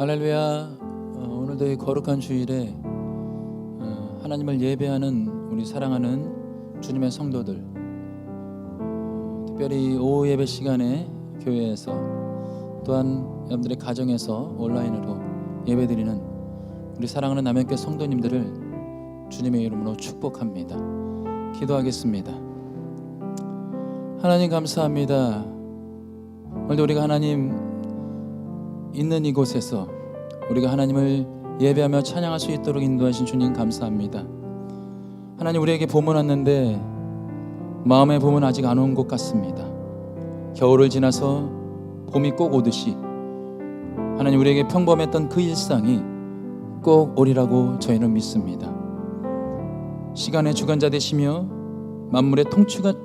할렐루야. 오늘도 이 거룩한 주일에 하나님을 예배하는 우리 사랑하는 주님의 성도들, 특별히 오후 예배 시간에 교회에서 또한 여러분들의 가정에서 온라인으로 예배드리는 우리 사랑하는 남영교회 성도님들을 주님의 이름으로 축복합니다. 기도하겠습니다. 하나님 감사합니다. 오늘도 우리가 하나님 있는 이곳에서 우리가 하나님을 예배하며 찬양할 수 있도록 인도하신 주님 감사합니다. 하나님, 우리에게 봄은 왔는데 마음의 봄은 아직 안 온 것 같습니다. 겨울을 지나서 봄이 꼭 오듯이 하나님, 우리에게 평범했던 그 일상이 꼭 오리라고 저희는 믿습니다. 시간의 주관자 되시며 만물의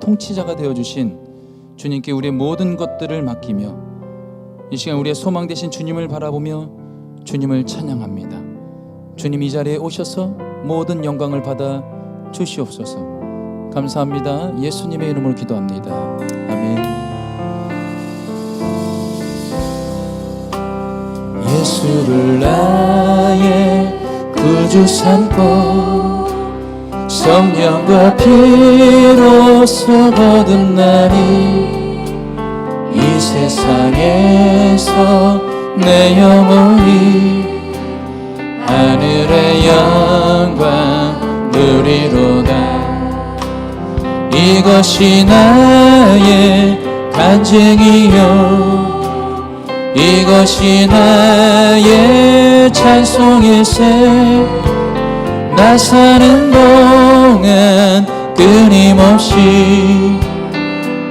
통치자가 되어주신 주님께 우리의 모든 것들을 맡기며 이 시간 우리의 소망 되신 주님을 바라보며 주님을 찬양합니다. 주님, 이 자리에 오셔서 모든 영광을 받아 주시옵소서. 감사합니다. 예수님의 이름으로 기도합니다. 아멘. 예수를 나의 구주 삼고 성령과 피로써 거듭 나니 이 세상에서 내 영혼이 하늘의 영광 누리로다. 이것이 나의 간증이요 이것이 나의 찬송일세. 나 사는 동안 끊임없이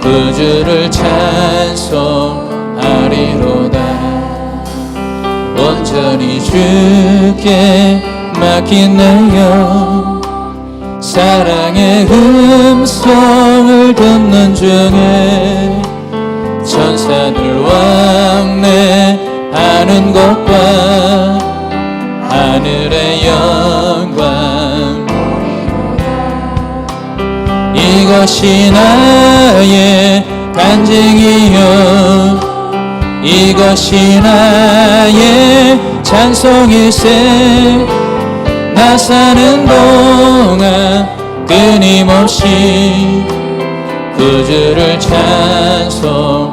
구주를 찬송하리로다. 온전히 주께 맡긴 내 영, 사랑의 음성을 듣는 중에 천사들 왕래하는 것과 하늘의 영광, 이것이 나의 간증이요 이것이 나의 찬송일세. 나 사는 동안 끊임없이 구주를 찬송하리로다.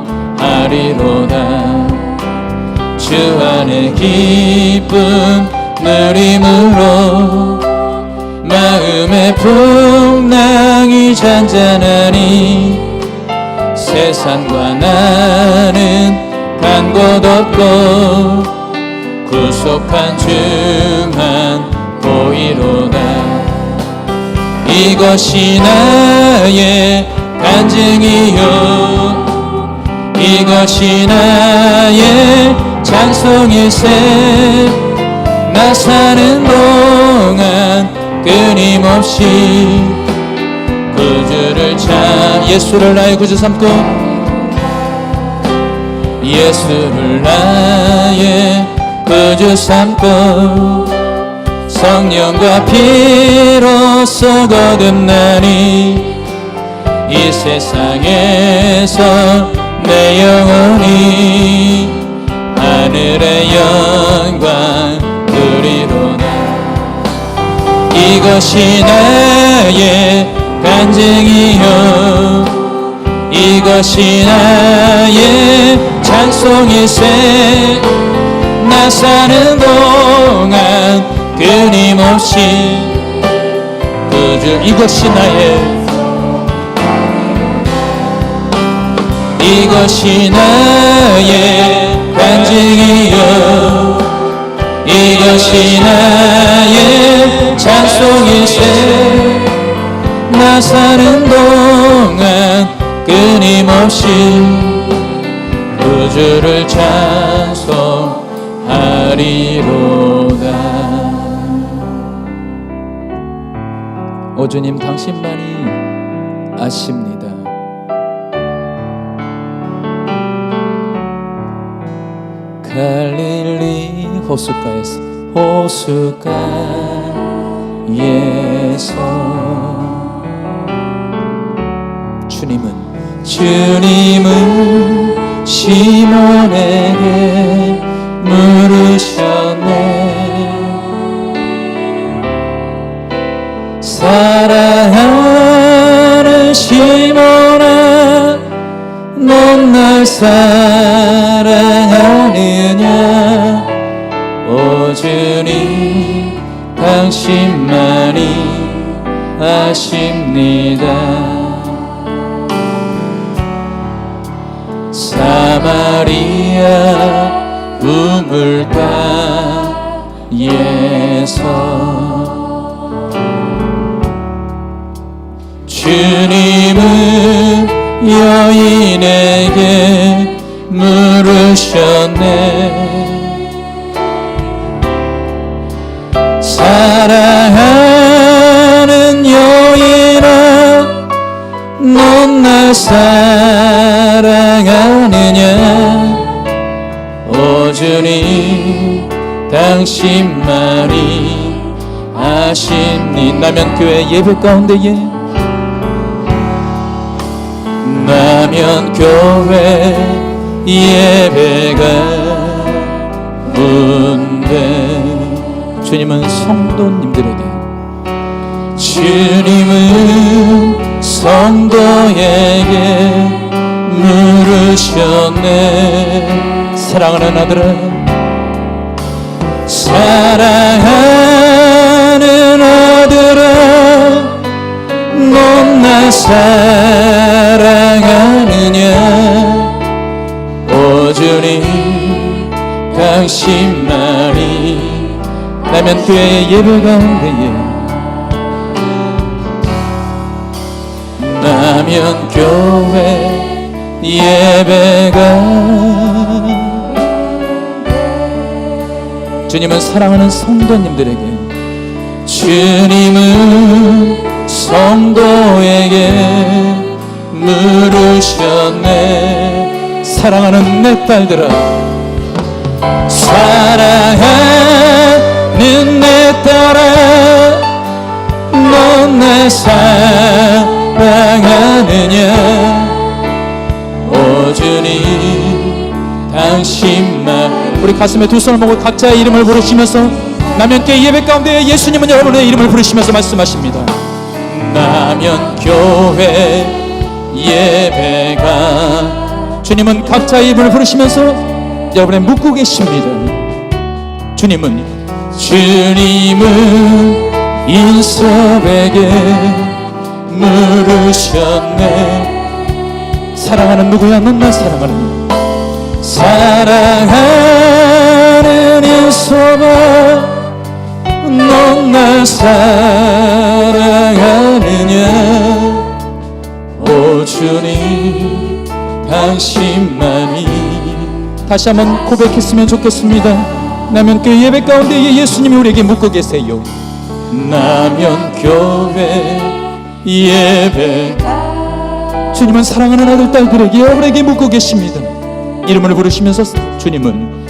주 안에 기쁨 누림으로 마음의 풍랑이 잔잔하니 세상과 나는 간 곳 없고 구속한 주만 보이로다. 이것이 나의 간증이요 이것이 나의 찬송일세. 나 사는 동안 끊임없이 구주를 예수를 나의 구주 삼고 예수를 나의 구주 삼고 성령과 피로써 거듭나니 이 세상에서 내 영혼이 하늘의 영광 누리로다. 이것이 나의 간증이요 이것이 나의 찬송일세. 나 사는 동안 끊임없이 구주 이것이 나의 간증이요 이것이 나의 찬송일세. 나 사는 동안 끊임없이 구주를 찬송하리로다. 오 주님, 당신만이 아십니다. 갈릴리 호숫가에서 주님은 시몬에게 물으셔 사랑하는 시몬아, 넌 날 사랑하느냐? 오 주님, 당신만이 아십니다. 사마리아 우물가에서 주님은 여인에게 물으셨네. 사랑하는 여인아, 넌 날 사랑하느냐? 오 주님, 당신만이 아십니. 남연교회 예배 가운데에, 남연교회 예배가 온대. 주님은 성도님들에게, 주님은 성도에게 물으셨네. 사랑하는 아들아, 사랑하는 아들아, 넌 날 사랑하느냐? 오 주님, 당신만이 남연교회 예배 가운데에, 남연교회 예배가, 주님은 사랑하는 성도님들에게, 주님은 성도에게 물으셨네. 사랑하는 내 딸들아, 사랑하는 내 딸아, 넌 날 사랑하느냐? 오 주님, 당신만. 우리 가슴에 두 손을 모으고 각자의 이름을 부르시면서, 남연교회 예배 가운데 예수님은 여러분의 이름을 부르시면서 말씀하십니다. 남연교회 예배가, 주님은 각자의 이름을 부르시면서 여러분의 묻고 계십니다. 주님은 인섭에게 물으셨네. 사랑하는 누구야? 넌 날 사랑하느냐? 사랑하는 인섭아, 넌 날 사랑하느냐? 오 주님, 당신만이. 다시 한번 고백했으면 좋겠습니다. 남연교회 예배 가운데 예수님이 우리에게 묻고 계세요. 남연교회 예배, 주님은 사랑하는 아들 딸들에게, 여러분에게 묻고 계십니다. 이름을 부르시면서 주님은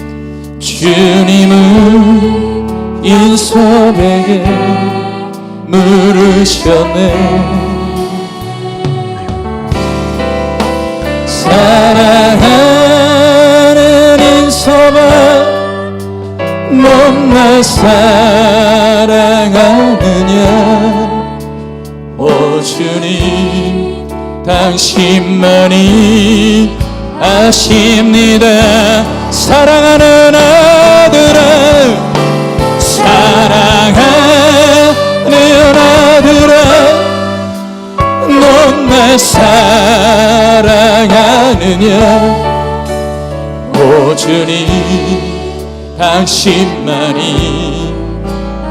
인섭에게 물으셨네. 사랑하는 인섭아, 넌 날 사랑하느냐? 오 주님, 당신만이 아십니다. 사랑하는 아들아, 사랑하는 아들아, 넌 날 사랑하느냐? 오 주님, 당신만이.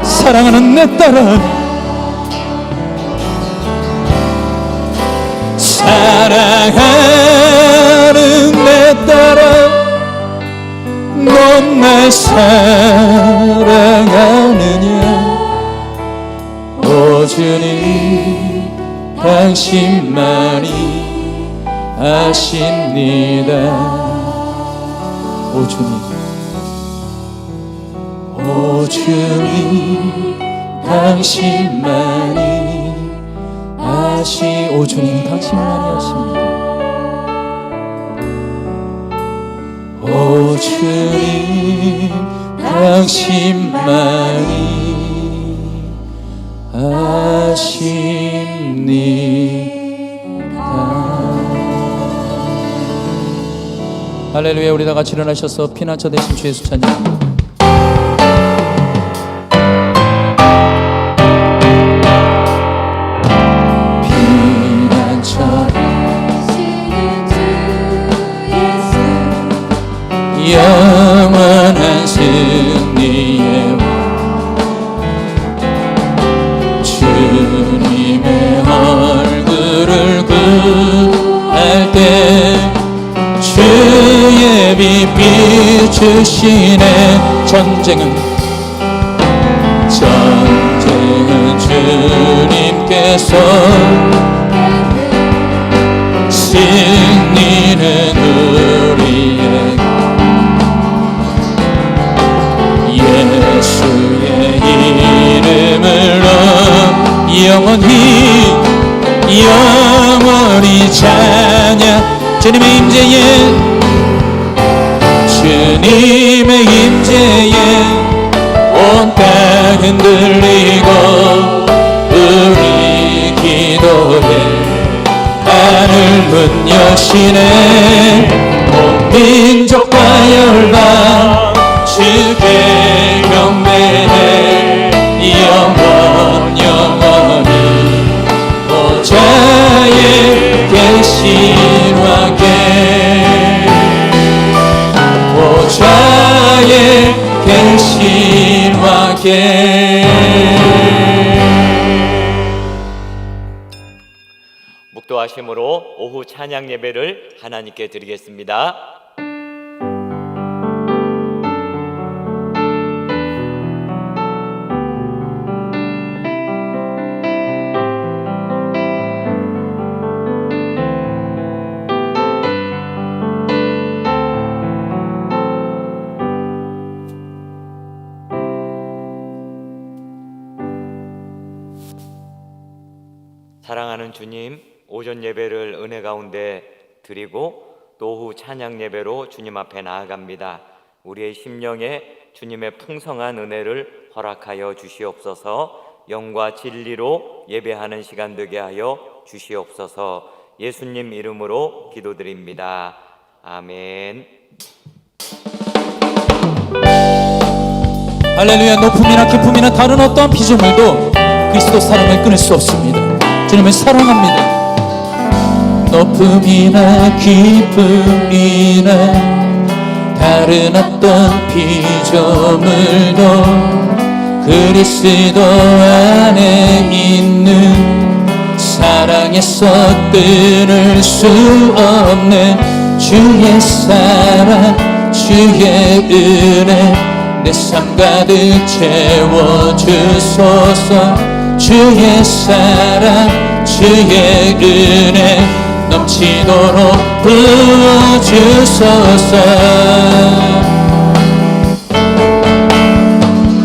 사랑하는 내 딸아, 사랑하는 내 딸아, 넌 날 사랑하느냐? 오 주님, 당신만이 아십니다. 오 주님, 오 주님, 당신만이 오 주님, 당신만이 아십니다. 오 주님, 당신만이 할렐루야. 우리 다 같이 일어나셔서 피난처 되신 주 예수 찬양합니다. 피난처 되시는 주 예수, 영원한 승리의 왕, 주님의 얼굴을 구할 때 주의 빛 비추시네. 전쟁은 주님께서, 승리는 우리에게. 예수의 이름으로 영원히 찬양. 주님의 임재에 온 땅 흔들리고 우리 기도에 하늘 문 여시네. 온 민족과 열방 주께 경배해. 영원히 보좌에 계신 왕께, 보좌에 계신 왕께. 묵도하심으로 오후 찬양 예배를 하나님께 드리겠습니다. 사랑하는 주님, 오전 예배를 은혜 가운데 드리고 또 오후 찬양 예배로 주님 앞에 나아갑니다. 우리의 심령에 주님의 풍성한 은혜를 허락하여 주시옵소서. 영과 진리로 예배하는 시간 되게 하여 주시옵소서. 예수님 이름으로 기도드립니다. 아멘. 할렐루야. 높음이나 깊음이나 다른 어떠한 피조물도 그리스도 사랑을 끊을 수 없습니다. 주님을 사랑합니다. 높음이나 깊음이나 다른 어떤 피조물도 그리스도 안에 있는 사랑에서 끊을 수 없는 주의 사랑, 주의 은혜 내 삶 가득 채워주소서. 주의 사랑, 주의 은혜 넘치도록 부어주소서.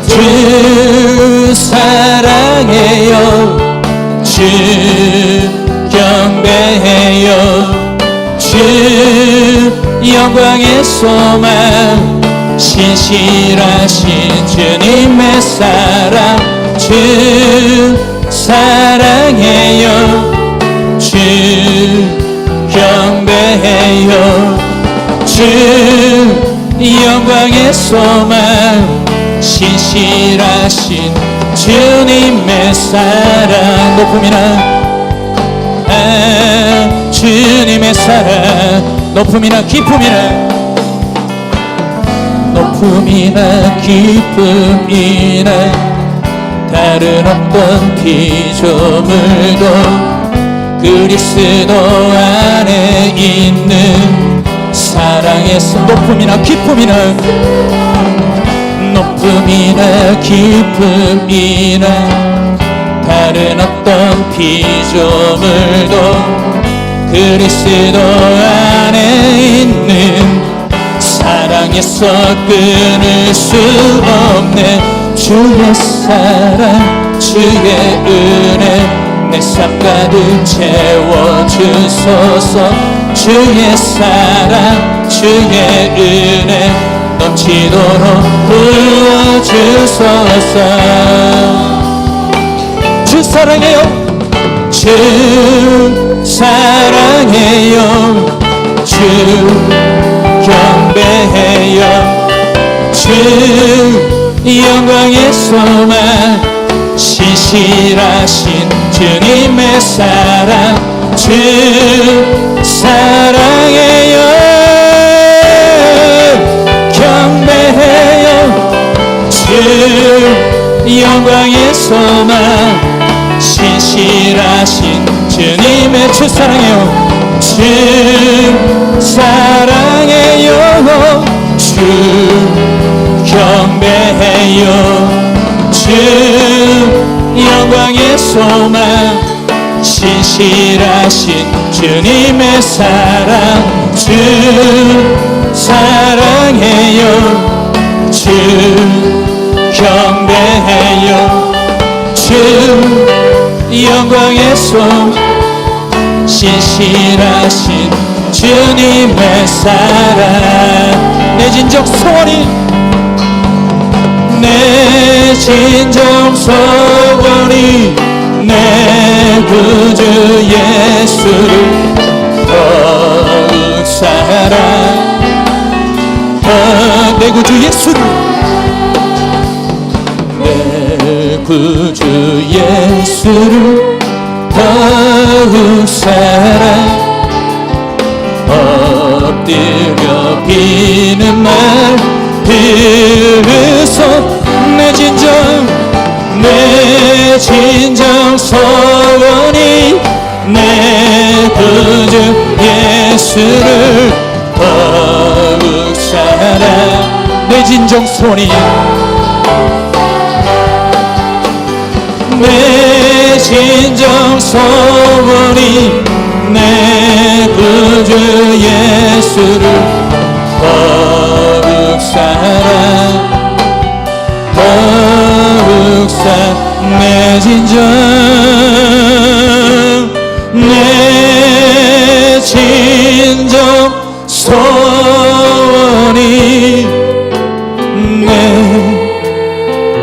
주 사랑해요, 주 경배해요, 주 영광의 소망, 신실하신 주님의 사랑. 주 사랑해요, 주 경배해요, 주 영광의 소망, 신실하신 주님의 사랑. 높음이나 주님의 사랑, 높음이나 깊음이나 깊음이나 다른 어떤 피조물도 그리스도 안에 있는 사랑에서 높음이나 깊음이나 다른 어떤 피조물도 그리스도 안에 있는 사랑에서 끊을 수 없는 주의 사랑, 주의 은혜 내 삶 가득 채워주소서. 주의 사랑, 주의 은혜 넘치도록 부어주소서. 주 사랑해요. 주 사랑해요. 주 경배해요. 주 영광의 소망 신실하신 주님의 사랑 주 사랑해요. 경배해요. 주 영광의 소망 신실하신 주님의 주 사랑해요. 주 사랑해요. 주 경배해요. 주 영광의 소망 신실하신 주님의 사랑 주 사랑해요. 주 경배해요. 주 영광의 소망 신실하신 주님의 사랑 내 진정 소원이 내 진정 소원이 내 구주 예수를 더욱 사랑 내 구주 예수를 내 구주 예수를 더욱 사랑 엎드려 비는 말 비로소 내 진정 소원이 내 구주 예수를 더욱 사랑 내 진정 소원이 내 진정 소원이 내 구주 예수를 더욱 사랑 더욱 사랑 내 진정 소원이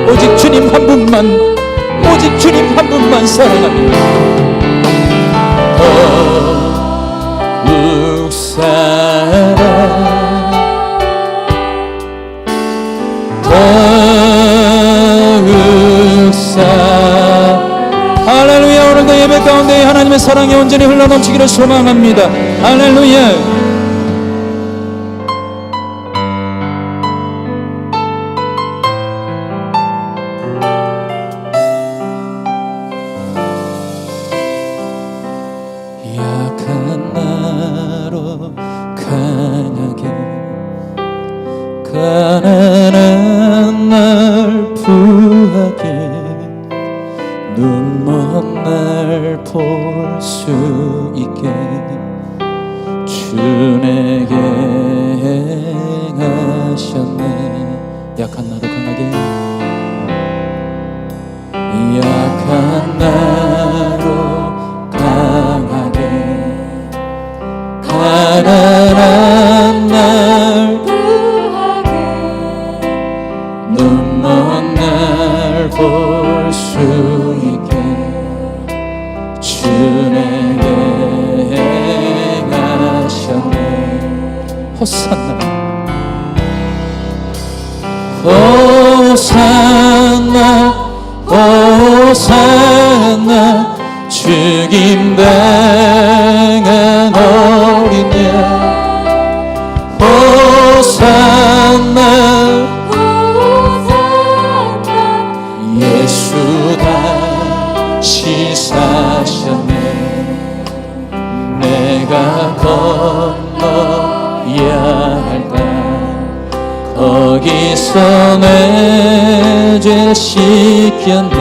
오직 주님 한 분만 오직 주님 한 분만 사랑합니다. 더욱 사랑 더욱 사랑 할렐루야. 오늘도 예배 가운데 하나님의 사랑이 온전히 흘러넘치기를 소망합니다. 할렐루야. 약한 나로 강하게 가난한 날 부하게 눈먼 날 볼 수 있게 주 내게 행하셨네. 약한 나로 강하게 약한 나로 강하게 가난한 날 부하게 눈먼 날 볼 수 있게 주 내게 행하셨네. 호산나 호산나 호산나 죽임당한 어린 양 호산나 예수 다시 사셨네. 내가 건너야 할 땅 거기서 내 죄 씻겼네.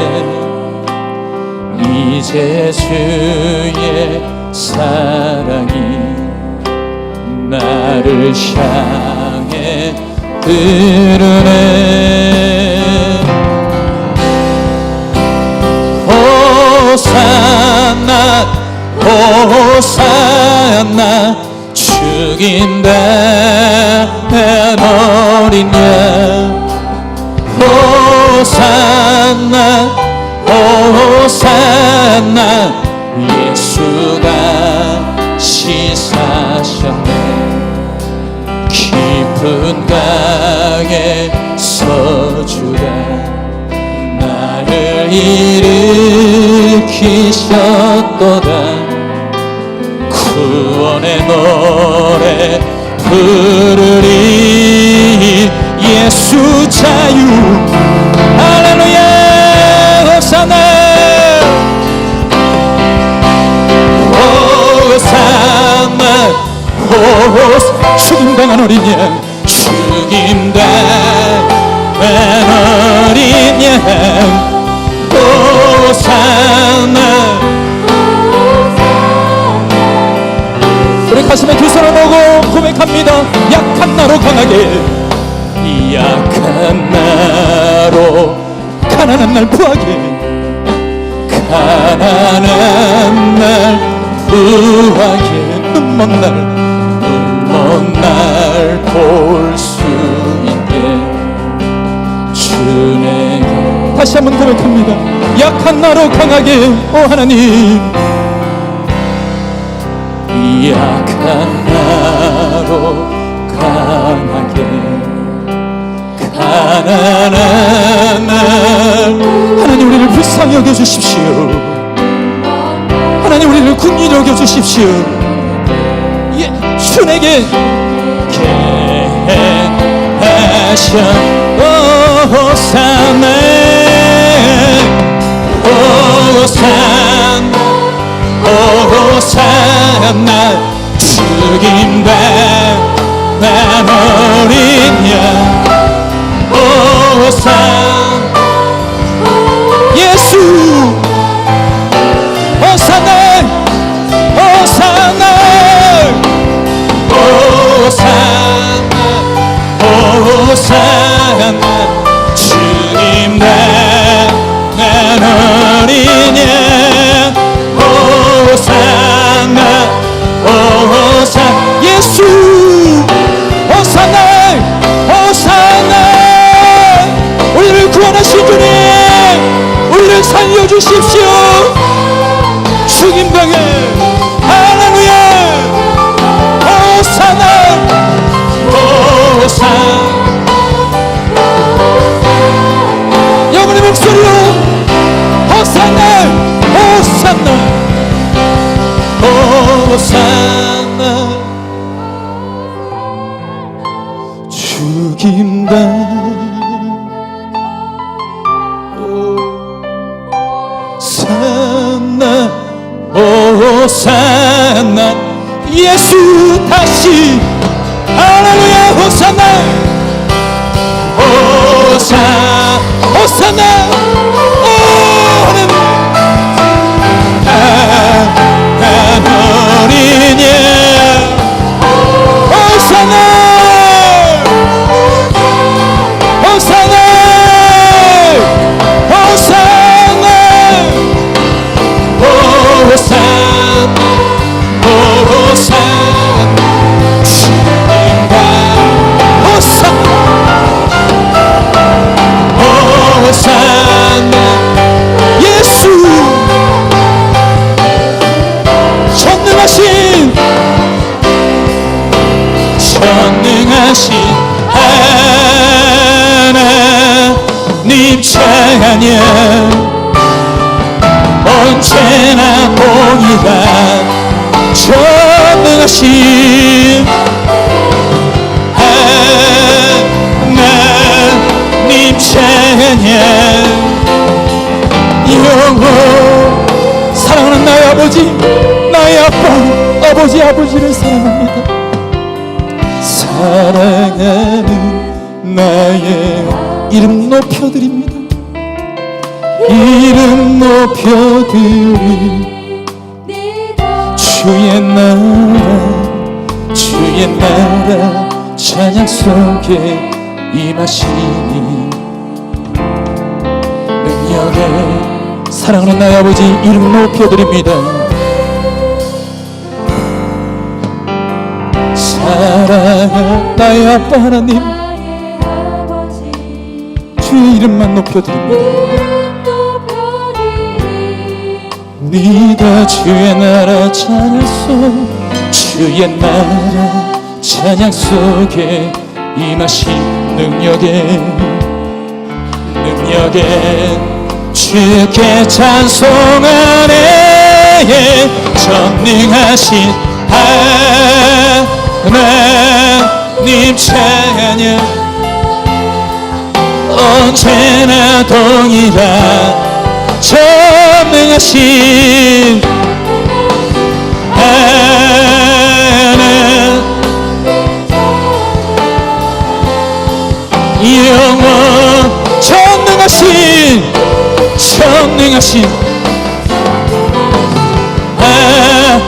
이제 주의 사랑이 나를 향해 흐르네. 호산나 호산나 죽임당한 어린 양 호산나 호산나 나 예수가 시사셨네. 깊은 강에 서주가 나를 일으키셨도다. 구원의 노래 부르리. 예수 자유 할렐루야. 호산나 호산나 호산나. 죽임당한 어린 양, 죽임당한 어린 양. 호산나. 우리 가슴에 두 손을 모으고 고백합니다. 약한 나로 강하게, 약한 나로 가난한 날 부하게, 가난한 날 부하게. 눈먼 날 볼 수 있게 주님께. 다시 한번 고백합니다. 약한 나로 강하게. 오 하나님, 약한 나로 강하게, 가난한 날. 하나님 우리를 불쌍히 여겨주십시오. 하나님 우리를 긍휼히 여겨주십시오. 주에게 하셔. 호산나 호산나 호산나. 죽임당한 어린 양. 호산나 예수. 호산나 호산나 호산나 호산나. 죽임당한 어린 양. 호산나 호산나 예수. 호산나 호산나. 우리를 구원하신 주님, 우리를 살려주십시오. 죽임당해. 할렐루야. 호산나 호산나. 영혼의 목소리로 호산나 호산나 호산나. 죽임당 호산나 호산나. 예수 다시 할렐루야. 호산나 호산나 호산나. 오 하나님, 난 어린 양. 호산나 호산나 호산나 호산나 호산나. 주님과 호산나 호산나 예수. 전능하신 하나님 찬양. 언제나 보이라. 전능하신 하나님 찬양. 영원 사랑하는 나의 아버지, 나의 아빠, 아버지를 사랑합니다. 사랑하는 나의 이름 높여드립니다. 이름 높여드리. 주의 나라 찬양 속에 임하시니. 능력에 사랑하는 나의 아버지 이름 높여드립니다. 사랑하는 나의 아빠 하나님, 주의 이름만 높여드립니다. 찬양합니다. 주의 나라 찬양 속 주의 나라 찬양 속에 임하신 능력에 주께 찬송하네. 전능하신 하나님 찬양 언제나 동일한 전능하신 하나님 영원 전능하신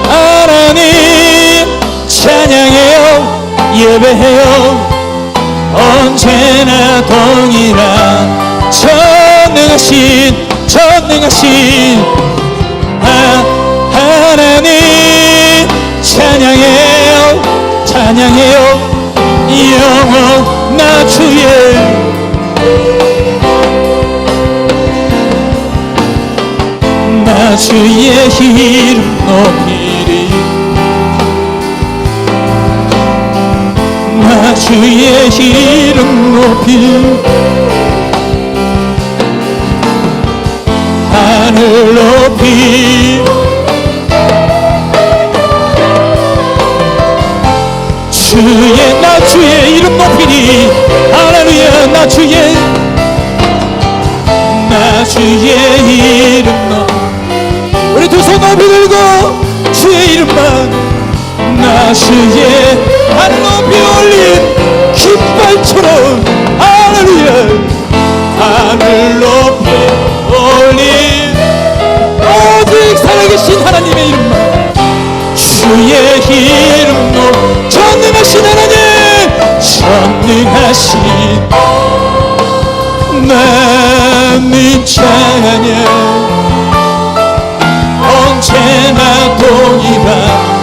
하나님 찬양해요. 예배해요. 언제나 동일한 전능하신 하나님 찬양해요. 영원 나 주의 이름 높이리. 나 주의 이름 높이리. 하늘 높이 나 주의 이름 높이리. 할렐루야. 나 주의 이름 높이. 우리 두 손 높이 들고 주의 이름만. 나 주의 하늘 높이 올린 깃발처럼. 할렐루야. 하늘 높이 올린 오직 살아계신 하나님의 이름만. 주의 이름 높이 전능하신 하나님 나님 찬양 언제나 동일한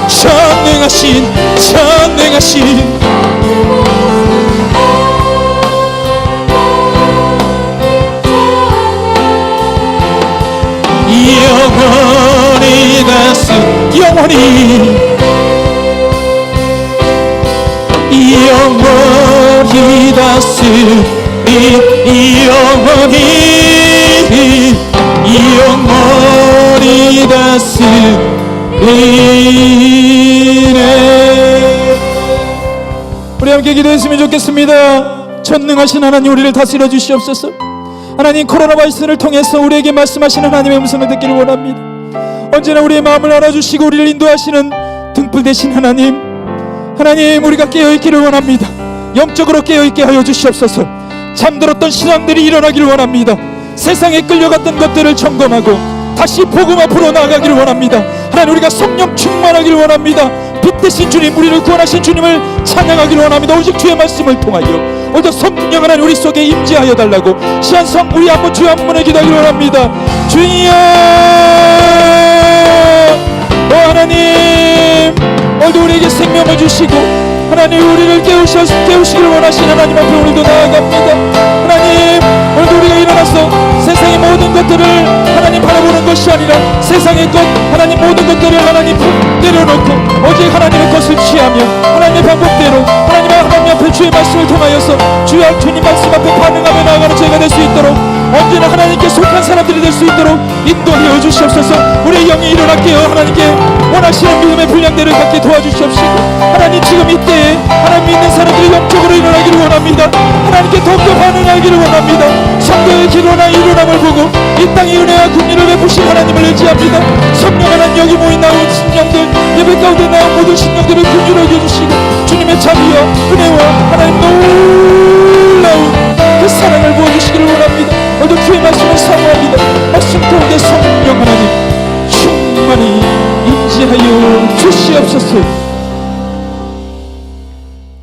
전능하신 영원히 다스리네. 우리 함께 기도했으면 좋겠습니다. 전능하신 하나님 우리를 다스려 주시옵소서. 하나님 코로나 바이러스를 통해서 우리에게 말씀하시는 하나님의 음성을 듣기를 원합니다. 언제나 우리의 마음을 알아주시고 우리를 인도하시는 등불 되신 하나님 우리가 깨어있기를 원합니다. 영적으로 깨어있게 하여 주시옵소서. 잠들었던 신앙들이 일어나기를 원합니다. 세상에 끌려갔던 것들을 점검하고 다시 복음 앞으로 나아가기를 원합니다. 하나님 우리가 성령 충만하기를 원합니다. 빛 대신 주님 우리를 구원하신 주님을 찬양하기를 원합니다. 오직 주의 말씀을 통하여 오직 성령 하나님 우리 속에 임재하여 달라고 시한성 우리 한번 주의 한 번에 기도하기를 원합니다. 주여 하나님 오늘도 우리에게 생명을 주시고 하나님 우리를 깨우시기를 원하시는 하나님 앞에 오늘도 나아갑니다. 하나님 오늘도 우리가 일어나서 세상의 모든 것들을 하나님 바라보는 것이 아니라 세상의 것 하나님 모든 것들을 하나님 내려놓고 오직 하나님의 것을 취하며 하나님의 방법대로 하나님 앞에 주의 말씀을 통하여서 주님 말씀 앞에 반응하며 나아가는 저희가 될 수 있도록 언제나 하나님께 속한 사람들이 될 수 있도록 인도하여 주시옵소서. 우리의 영이 일어날게요. 하나님께 원하시는 믿음의 분량대를 갖게 도와주시옵시고 하나님 지금 이때에 하나님 믿는 사람들이 영적으로 일어나기를 원합니다. 하나님께 더욱더 반응하기를 원합니다. 성도의 기도나 일어남을 보고 이 땅의 은혜와 국리를 베푸신 하나님을 의지합니다. 성령 하나님 여기 모인 나온 심령들 예배 가운데 나온 모든 심령들을 긍휼히 여겨주시고 주님의 자비와 은혜와 하나님 놀라운 그 사랑을 부어주시기를 원합니다. 오늘도 주의 말씀을 사모합니다. 말씀 가운데 성령 하나님 충만히 임재하여 주시옵소서.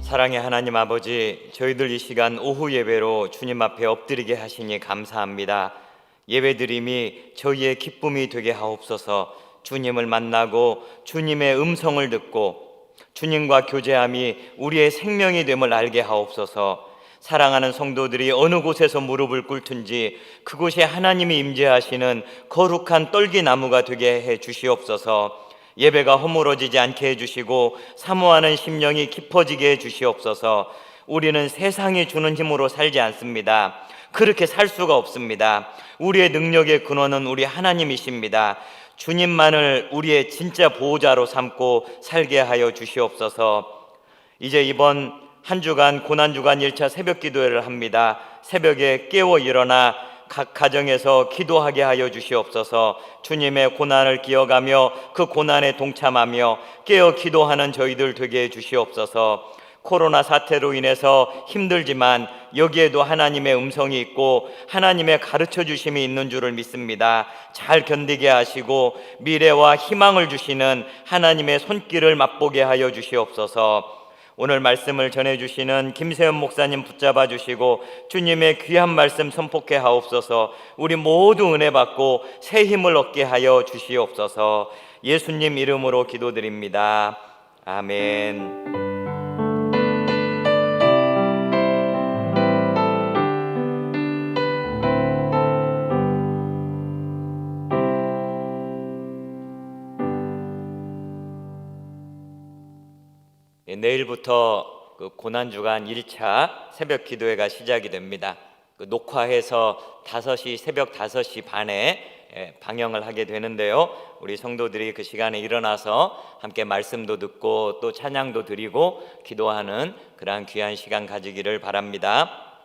사랑의 하나님 아버지, 저희들 이 시간 오후 예배로 주님 앞에 엎드리게 하시니 감사합니다. 예배드림이 저희의 기쁨이 되게 하옵소서. 주님을 만나고 주님의 음성을 듣고 주님과 교제함이 우리의 생명이 됨을 알게 하옵소서. 사랑하는 성도들이 어느 곳에서 무릎을 꿇든지 그곳에 하나님이 임재하시는 거룩한 떨기나무가 되게 해 주시옵소서. 예배가 허물어지지 않게 해주시고 사모하는 심령이 깊어지게 해주시옵소서. 우리는 세상이 주는 힘으로 살지 않습니다. 그렇게 살 수가 없습니다. 우리의 능력의 근원은 우리 하나님이십니다. 주님만을 우리의 진짜 보호자로 삼고 살게 하여 주시옵소서. 이제 이번 한 주간 고난주간 1차 새벽 기도회를 합니다. 새벽에 깨어 일어나 각 가정에서 기도하게 하여 주시옵소서. 주님의 고난을 기억하며 그 고난에 동참하며 깨어 기도하는 저희들 되게 해 주시옵소서. 코로나 사태로 인해서 힘들지만 여기에도 하나님의 음성이 있고 하나님의 가르쳐 주심이 있는 줄을 믿습니다. 잘 견디게 하시고 미래와 희망을 주시는 하나님의 손길을 맛보게 하여 주시옵소서. 오늘 말씀을 전해주시는 김세현 목사님 붙잡아 주시고 주님의 귀한 말씀 선포케 하옵소서. 우리 모두 은혜 받고 새 힘을 얻게 하여 주시옵소서. 예수님 이름으로 기도드립니다. 아멘. 내일부터 그 고난주간 1차 새벽 기도회가 시작이 됩니다. 그 녹화해서 새벽 5시 반에 방영을 하게 되는데요. 우리 성도들이 그 시간에 일어나서 함께 말씀도 듣고 또 찬양도 드리고 기도하는 그러한 귀한 시간 가지기를 바랍니다.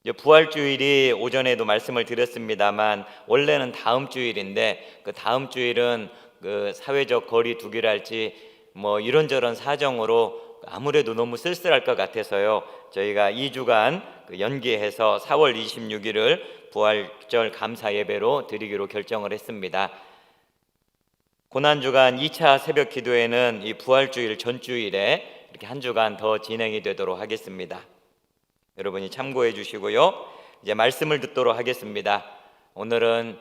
이제 부활주일이 오전에도 말씀을 드렸습니다만 원래는 다음 주일인데 그 다음 주일은 그 사회적 거리 두기랄지 뭐 이런저런 사정으로 아무래도 너무 쓸쓸할 것 같아서요. 저희가 2주간 연기해서 4월 26일을 부활절 감사 예배로 드리기로 결정을 했습니다. 고난주간 2차 새벽 기도회는 이 부활주일 전주일에 이렇게 한 주간 더 진행이 되도록 하겠습니다. 여러분이 참고해 주시고요. 이제 말씀을 듣도록 하겠습니다. 오늘은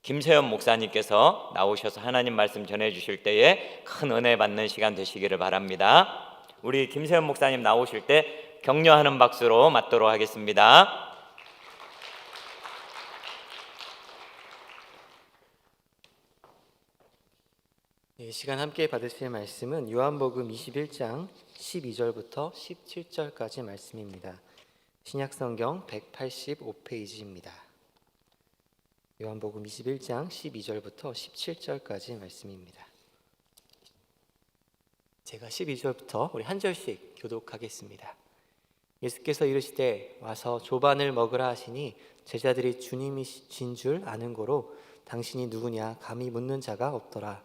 김세현 목사님께서 나오셔서 하나님 말씀 전해 주실 때에 큰 은혜 받는 시간 되시기를 바랍니다. 우리 김세현 목사님 나오실 때 격려하는 박수로 맞도록 하겠습니다. 이 시간 함께 받으실 말씀은 요한복음 21장 12절부터 17절까지 말씀입니다. 신약성경 185페이지입니다. 요한복음 21장 12절부터 17절까지 말씀입니다. 제가 12절부터 우리 한 절씩 교독하겠습니다. 예수께서 이르시되 와서 조반을 먹으라 하시니 제자들이 주님이신 줄 아는 고로 당신이 누구냐 감히 묻는 자가 없더라.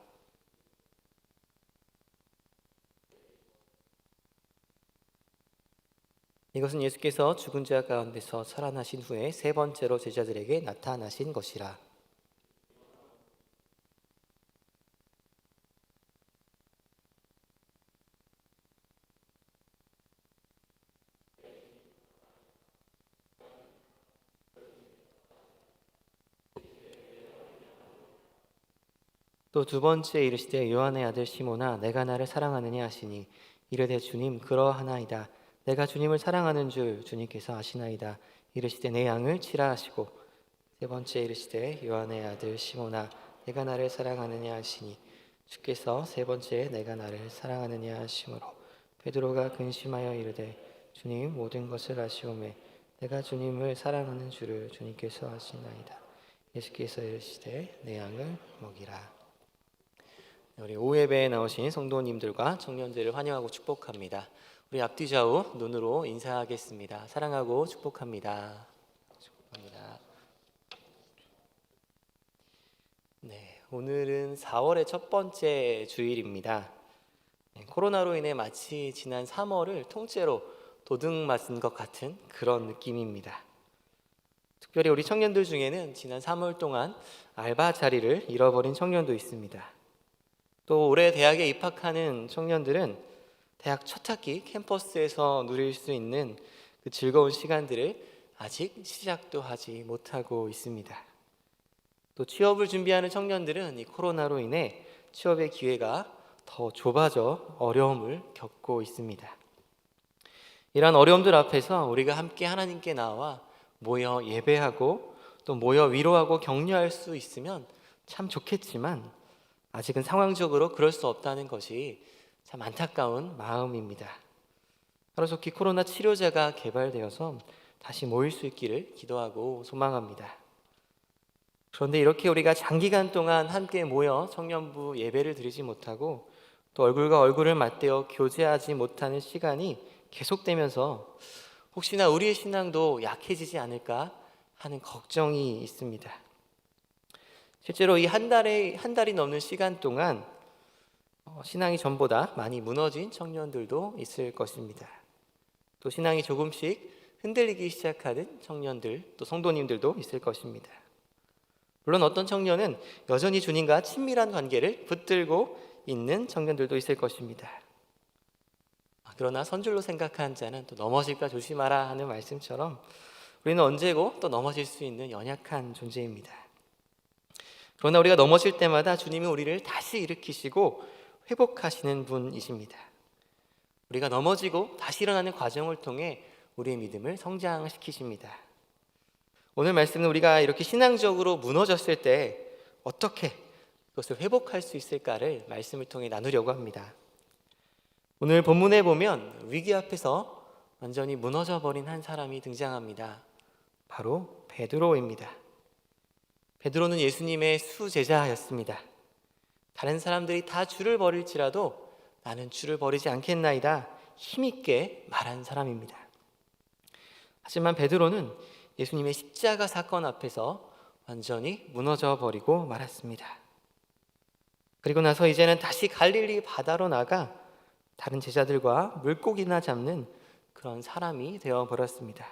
이것은 예수께서 죽은 자 가운데서 살아나신 후에 세 번째로 제자들에게 나타나신 것이라. 또 두 번째 이르시되 요한의 아들 시몬아 내가 나를 사랑하느냐 하시니 이르되 주님 그러하나이다. 내가 주님을 사랑하는 줄 주님께서 아시나이다. 이르시되 내 양을 치라 하시고 세 번째 이르시되 요한의 아들 시몬아 내가 나를 사랑하느냐 하시니 주께서 세 번째 내가 나를 사랑하느냐 하심으로 베드로가 근심하여 이르되 주님 모든 것을 아시오매 내가 주님을 사랑하는 줄을 주님께서 아시나이다. 예수께서 이르시되 내 양을 먹이라. 우리 오후 예배에 나오신 성도님들과 청년들을 환영하고 축복합니다. 우리 앞뒤 좌우 눈으로 인사하겠습니다. 사랑하고 축복합니다. 축복합니다. 네, 오늘은 4월의 첫 번째 주일입니다. 코로나로 인해 마치 지난 3월을 통째로 도둑맞은 것 같은 그런 느낌입니다. 특별히 우리 청년들 중에는 지난 3월 동안 알바 자리를 잃어버린 청년도 있습니다. 또 올해 대학에 입학하는 청년들은 대학 첫 학기 캠퍼스에서 누릴 수 있는 그 즐거운 시간들을 아직 시작도 하지 못하고 있습니다. 또 취업을 준비하는 청년들은 이 코로나로 인해 취업의 기회가 더 좁아져 어려움을 겪고 있습니다. 이러한 어려움들 앞에서 우리가 함께 하나님께 나와 모여 예배하고 또 모여 위로하고 격려할 수 있으면 참 좋겠지만 아직은 상황적으로 그럴 수 없다는 것이 참 안타까운 마음입니다. 하루속히 코로나 치료제가 개발되어서 다시 모일 수 있기를 기도하고 소망합니다. 그런데 이렇게 우리가 장기간 동안 함께 모여 청년부 예배를 드리지 못하고 또 얼굴과 얼굴을 맞대어 교제하지 못하는 시간이 계속되면서 혹시나 우리의 신앙도 약해지지 않을까 하는 걱정이 있습니다. 실제로 이 한 달이 넘는 시간 동안 신앙이 전보다 많이 무너진 청년들도 있을 것입니다. 또 신앙이 조금씩 흔들리기 시작하는 청년들, 또 성도님들도 있을 것입니다. 물론 어떤 청년은 여전히 주님과 친밀한 관계를 붙들고 있는 청년들도 있을 것입니다. 그러나 선줄로 생각한 자는 또 넘어질까 조심하라 하는 말씀처럼 우리는 언제고 또 넘어질 수 있는 연약한 존재입니다. 그러나 우리가 넘어질 때마다 주님은 우리를 다시 일으키시고 회복하시는 분이십니다. 우리가 넘어지고 다시 일어나는 과정을 통해 우리의 믿음을 성장시키십니다. 오늘 말씀은 우리가 이렇게 신앙적으로 무너졌을 때 어떻게 그것을 회복할 수 있을까를 말씀을 통해 나누려고 합니다. 오늘 본문에 보면 위기 앞에서 완전히 무너져 버린 한 사람이 등장합니다. 바로 베드로입니다. 베드로는 예수님의 수제자였습니다. 다른 사람들이 다 줄을 버릴지라도 나는 줄을 버리지 않겠나이다 힘있게 말한 사람입니다. 하지만 베드로는 예수님의 십자가 사건 앞에서 완전히 무너져 버리고 말았습니다. 그리고 나서 이제는 다시 갈릴리 바다로 나가 다른 제자들과 물고기나 잡는 그런 사람이 되어버렸습니다.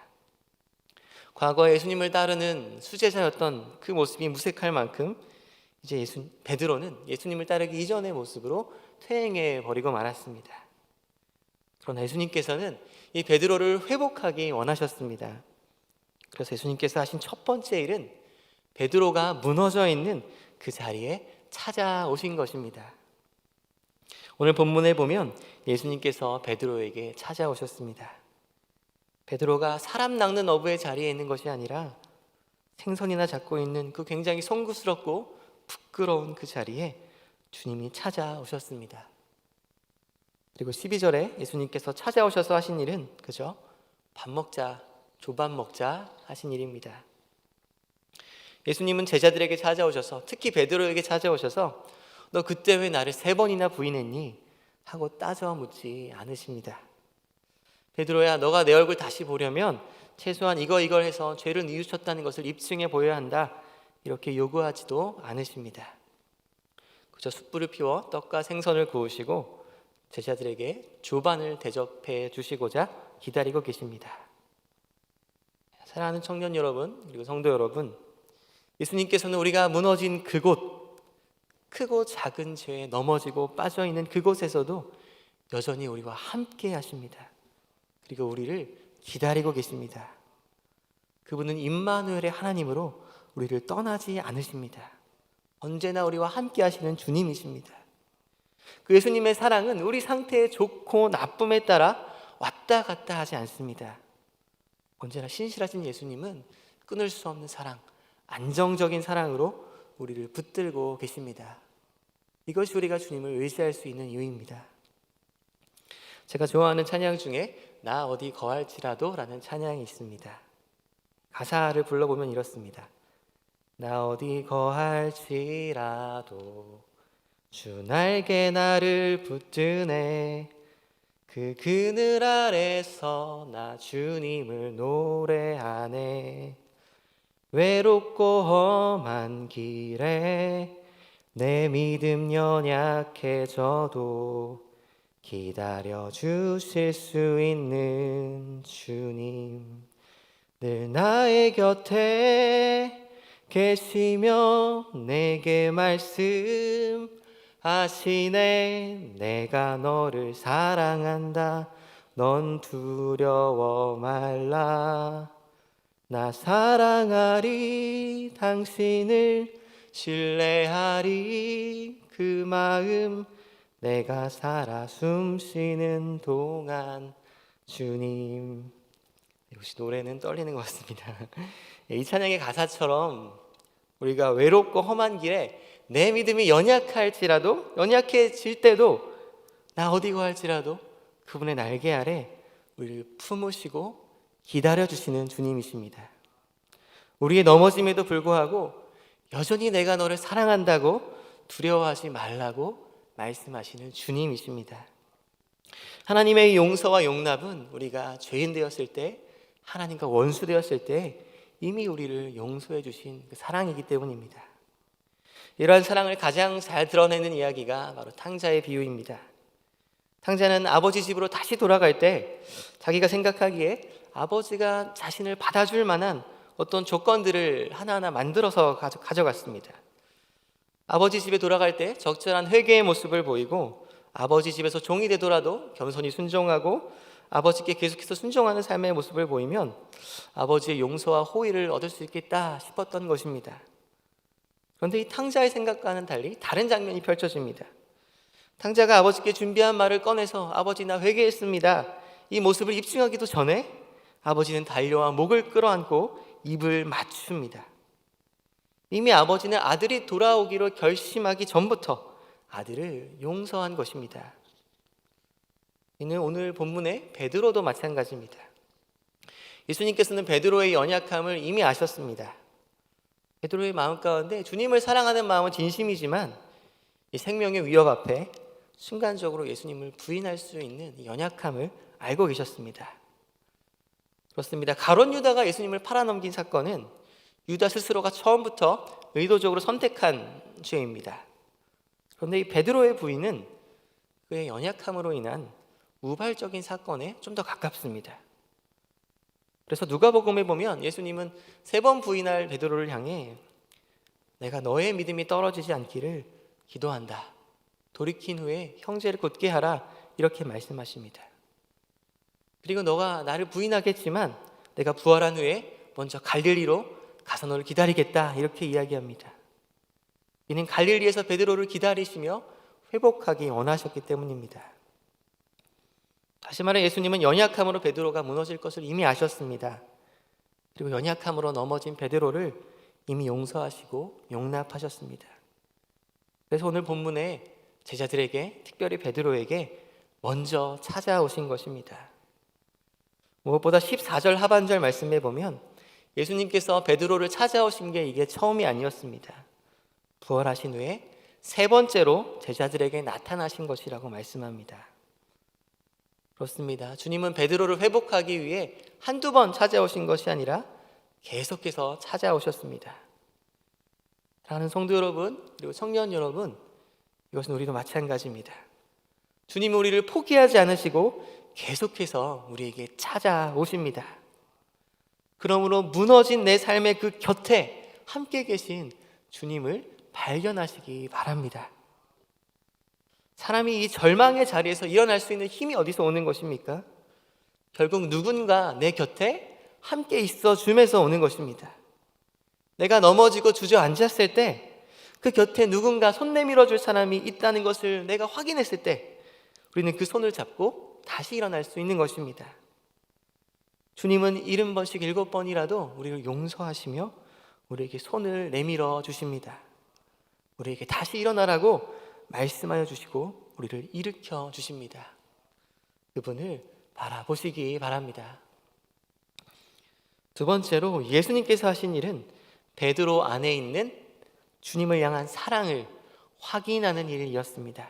과거에 예수님을 따르는 수제자였던 그 모습이 무색할 만큼 이제 베드로는 예수님을 따르기 이전의 모습으로 퇴행해 버리고 말았습니다. 그러나 예수님께서는 이 베드로를 회복하기 원하셨습니다. 그래서 예수님께서 하신 첫 번째 일은 베드로가 무너져 있는 그 자리에 찾아오신 것입니다. 오늘 본문에 보면 예수님께서 베드로에게 찾아오셨습니다. 베드로가 사람 낚는 어부의 자리에 있는 것이 아니라 생선이나 잡고 있는 그 굉장히 송구스럽고 부끄러운 그 자리에 주님이 찾아오셨습니다. 그리고 12절에 예수님께서 찾아오셔서 하신 일은 그저 밥 먹자, 조밥 먹자 하신 일입니다. 예수님은 제자들에게 찾아오셔서 특히 베드로에게 찾아오셔서 너 그때 왜 나를 3번이나 부인했니? 하고 따져 묻지 않으십니다. 베드로야, 너가 내 얼굴 다시 보려면 최소한 이걸 해서 죄를 뉘우쳤다는 것을 입증해 보여야 한다. 이렇게 요구하지도 않으십니다. 그저 숯불을 피워 떡과 생선을 구우시고 제자들에게 조반을 대접해 주시고자 기다리고 계십니다. 사랑하는 청년 여러분, 그리고 성도 여러분, 예수님께서는 우리가 무너진 그곳, 크고 작은 죄에 넘어지고 빠져있는 그곳에서도 여전히 우리와 함께 하십니다. 그리고 우리를 기다리고 계십니다. 그분은 임마누엘의 하나님으로 우리를 떠나지 않으십니다. 언제나 우리와 함께 하시는 주님이십니다. 그 예수님의 사랑은 우리 상태의 좋고 나쁨에 따라 왔다 갔다 하지 않습니다. 언제나 신실하신 예수님은 끊을 수 없는 사랑, 안정적인 사랑으로 우리를 붙들고 계십니다. 이것이 우리가 주님을 의지할 수 있는 이유입니다. 제가 좋아하는 찬양 중에 나 어디 거할지라도 라는 찬양이 있습니다. 가사를 불러보면 이렇습니다. 나 어디 거할지라도 주 날개 나를 붙드네. 그 그늘 아래서 나 주님을 노래하네. 외롭고 험한 길에 내 믿음 연약해져도 기다려 주실 수 있는 주님, 늘 나의 곁에 계시며 내게 말씀하시네. 내가 너를 사랑한다. 넌 두려워 말라. 나 사랑하리. 당신을 신뢰하리. 그 마음 내가 살아 숨쉬는 동안 주님. 역시 노래는 떨리는 것 같습니다. 이 찬양의 가사처럼 우리가 외롭고 험한 길에 내 믿음이 연약해질 때도 나 어디고 할지라도 그분의 날개 아래 우리를 품으시고 기다려주시는 주님이십니다. 우리의 넘어짐에도 불구하고 여전히 내가 너를 사랑한다고 두려워하지 말라고 말씀하시는 주님이십니다. 하나님의 용서와 용납은 우리가 죄인 되었을 때, 하나님과 원수 되었을 때 이미 우리를 용서해 주신 그 사랑이기 때문입니다. 이러한 사랑을 가장 잘 드러내는 이야기가 바로 탕자의 비유입니다. 탕자는 아버지 집으로 다시 돌아갈 때 자기가 생각하기에 아버지가 자신을 받아줄 만한 어떤 조건들을 하나하나 만들어서 가져갔습니다. 아버지 집에 돌아갈 때 적절한 회개의 모습을 보이고, 아버지 집에서 종이 되더라도 겸손히 순종하고 아버지께 계속해서 순종하는 삶의 모습을 보이면 아버지의 용서와 호의를 얻을 수 있겠다 싶었던 것입니다. 그런데 이 탕자의 생각과는 달리 다른 장면이 펼쳐집니다. 탕자가 아버지께 준비한 말을 꺼내서 아버지 나 회개했습니다, 이 모습을 입증하기도 전에 아버지는 달려와 목을 끌어안고 입을 맞춥니다. 이미 아버지는 아들이 돌아오기로 결심하기 전부터 아들을 용서한 것입니다. 이는 오늘 본문의 베드로도 마찬가지입니다. 예수님께서는 베드로의 연약함을 이미 아셨습니다. 베드로의 마음 가운데 주님을 사랑하는 마음은 진심이지만 이 생명의 위협 앞에 순간적으로 예수님을 부인할 수 있는 이 연약함을 알고 계셨습니다. 그렇습니다. 가룟 유다가 예수님을 팔아넘긴 사건은 유다 스스로가 처음부터 의도적으로 선택한 죄입니다. 그런데 이 베드로의 부인은 그의 연약함으로 인한 우발적인 사건에 좀 더 가깝습니다. 그래서 누가복음에 보면 예수님은 3번 부인할 베드로를 향해 내가 너의 믿음이 떨어지지 않기를 기도한다, 돌이킨 후에 형제를 곧게 하라, 이렇게 말씀하십니다. 그리고 너가 나를 부인하겠지만 내가 부활한 후에 먼저 갈릴리로 가서 너를 기다리겠다, 이렇게 이야기합니다. 이는 갈릴리에서 베드로를 기다리시며 회복하기 원하셨기 때문입니다. 다시 말해 예수님은 연약함으로 베드로가 무너질 것을 이미 아셨습니다. 그리고 연약함으로 넘어진 베드로를 이미 용서하시고 용납하셨습니다. 그래서 오늘 본문에 제자들에게, 특별히 베드로에게 먼저 찾아오신 것입니다. 무엇보다 14절 하반절 말씀에 보면 예수님께서 베드로를 찾아오신 게 이게 처음이 아니었습니다. 부활하신 후에 3번째로 제자들에게 나타나신 것이라고 말씀합니다. 그렇습니다. 주님은 베드로를 회복하기 위해 한두 번 찾아오신 것이 아니라 계속해서 찾아오셨습니다. 사랑하는 성도 여러분, 그리고 청년 여러분, 이것은 우리도 마찬가지입니다. 주님이 우리를 포기하지 않으시고 계속해서 우리에게 찾아오십니다. 그러므로 무너진 내 삶의 그 곁에 함께 계신 주님을 발견하시기 바랍니다. 사람이 이 절망의 자리에서 일어날 수 있는 힘이 어디서 오는 것입니까? 결국 누군가 내 곁에 함께 있어 줌에서 오는 것입니다. 내가 넘어지고 주저앉았을 때 그 곁에 누군가 손 내밀어 줄 사람이 있다는 것을 내가 확인했을 때 우리는 그 손을 잡고 다시 일어날 수 있는 것입니다. 주님은 70번씩 7번이라도 우리를 용서하시며 우리에게 손을 내밀어 주십니다. 우리에게 다시 일어나라고 말씀하여 주시고 우리를 일으켜 주십니다. 그분을 바라보시기 바랍니다. 두 번째로 예수님께서 하신 일은 베드로 안에 있는 주님을 향한 사랑을 확인하는 일이었습니다.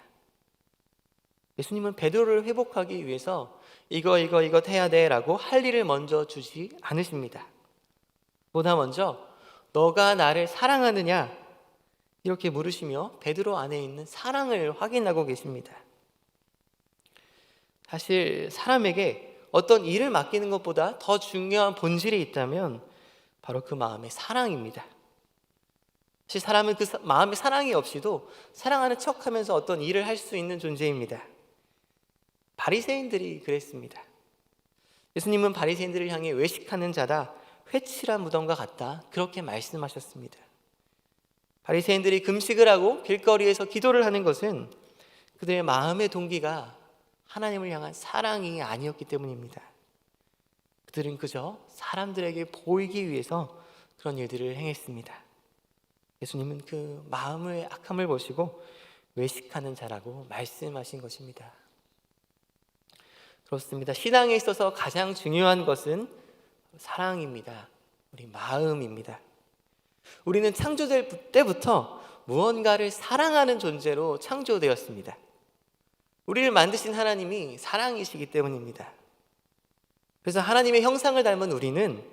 예수님은 베드로를 회복하기 위해서 이거 해야 돼 라고 할 일을 먼저 주지 않으십니다. 보다 먼저 너가 나를 사랑하느냐 이렇게 물으시며 베드로 안에 있는 사랑을 확인하고 계십니다. 사실 사람에게 어떤 일을 맡기는 것보다 더 중요한 본질이 있다면 바로 그 마음의 사랑입니다. 사실 사람은 그 마음의 사랑이 없이도 사랑하는 척하면서 어떤 일을 할 수 있는 존재입니다. 바리새인들이 그랬습니다. 예수님은 바리새인들을 향해 외식하는 자다, 회칠한 무덤과 같다, 그렇게 말씀하셨습니다. 바리새인들이 금식을 하고 길거리에서 기도를 하는 것은 그들의 마음의 동기가 하나님을 향한 사랑이 아니었기 때문입니다. 그들은 그저 사람들에게 보이기 위해서 그런 일들을 행했습니다. 예수님은 그 마음의 악함을 보시고 외식하는 자라고 말씀하신 것입니다. 그렇습니다. 신앙에 있어서 가장 중요한 것은 사랑입니다. 우리 마음입니다. 우리는 창조될 때부터 무언가를 사랑하는 존재로 창조되었습니다. 우리를 만드신 하나님이 사랑이시기 때문입니다. 그래서 하나님의 형상을 닮은 우리는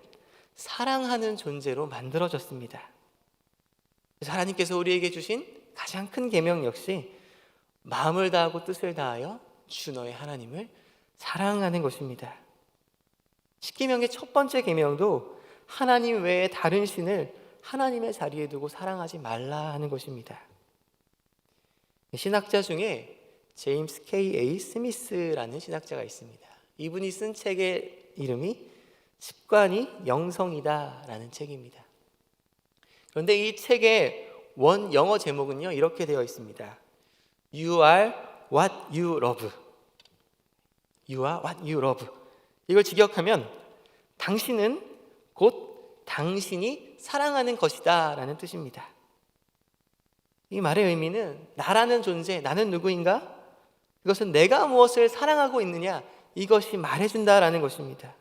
사랑하는 존재로 만들어졌습니다. 그래서 하나님께서 우리에게 주신 가장 큰 계명 역시 마음을 다하고 뜻을 다하여 주 너의 하나님을 사랑하는 것입니다. 십계명의 첫 번째 계명도 하나님 외에 다른 신을 하나님의 자리에 두고 사랑하지 말라 하는 것입니다. 신학자 중에 제임스 K.A. 스미스라는 신학자가 있습니다. 이분이 쓴 책의 이름이 습관이 영성이다 라는 책입니다. 그런데 이 책의 원 영어 제목은요 이렇게 되어 있습니다. You are what you love. You are what you love. 이걸 직역하면 당신은 곧 당신이 사랑하는 것이다 라는 뜻입니다. 이 말의 의미는 나라는 존재, 나는 누구인가? 이것은 내가 무엇을 사랑하고 있느냐 이것이 말해준다라는 것입니다.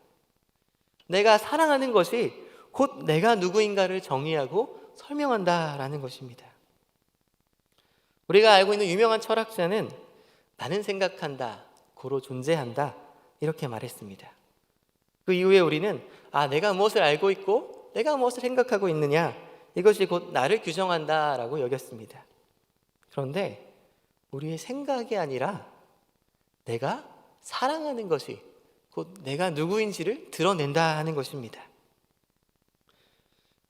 내가 사랑하는 것이 곧 내가 누구인가를 정의하고 설명한다라는 것입니다. 우리가 알고 있는 유명한 철학자는 나는 생각한다, 고로 존재한다 이렇게 말했습니다. 그 이후에 우리는 내가 무엇을 알고 있고 내가 무엇을 생각하고 있느냐 이것이 곧 나를 규정한다라고 여겼습니다. 그런데 우리의 생각이 아니라 내가 사랑하는 것이 곧 내가 누구인지를 드러낸다 하는 것입니다.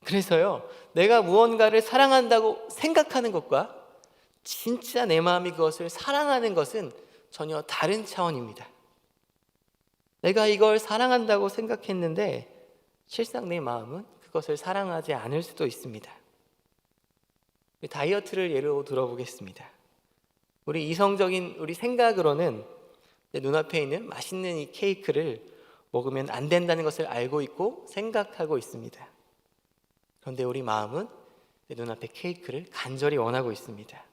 그래서요, 내가 무언가를 사랑한다고 생각하는 것과 진짜 내 마음이 그것을 사랑하는 것은 전혀 다른 차원입니다. 내가 이걸 사랑한다고 생각했는데 실상 내 마음은 그것을 사랑하지 않을 수도 있습니다. 다이어트를 예로 들어보겠습니다. 우리 이성적인 우리 생각으로는 내 눈앞에 있는 맛있는 이 케이크를 먹으면 안 된다는 것을 알고 있고 생각하고 있습니다. 그런데 우리 마음은 내 눈앞에 케이크를 간절히 원하고 있습니다.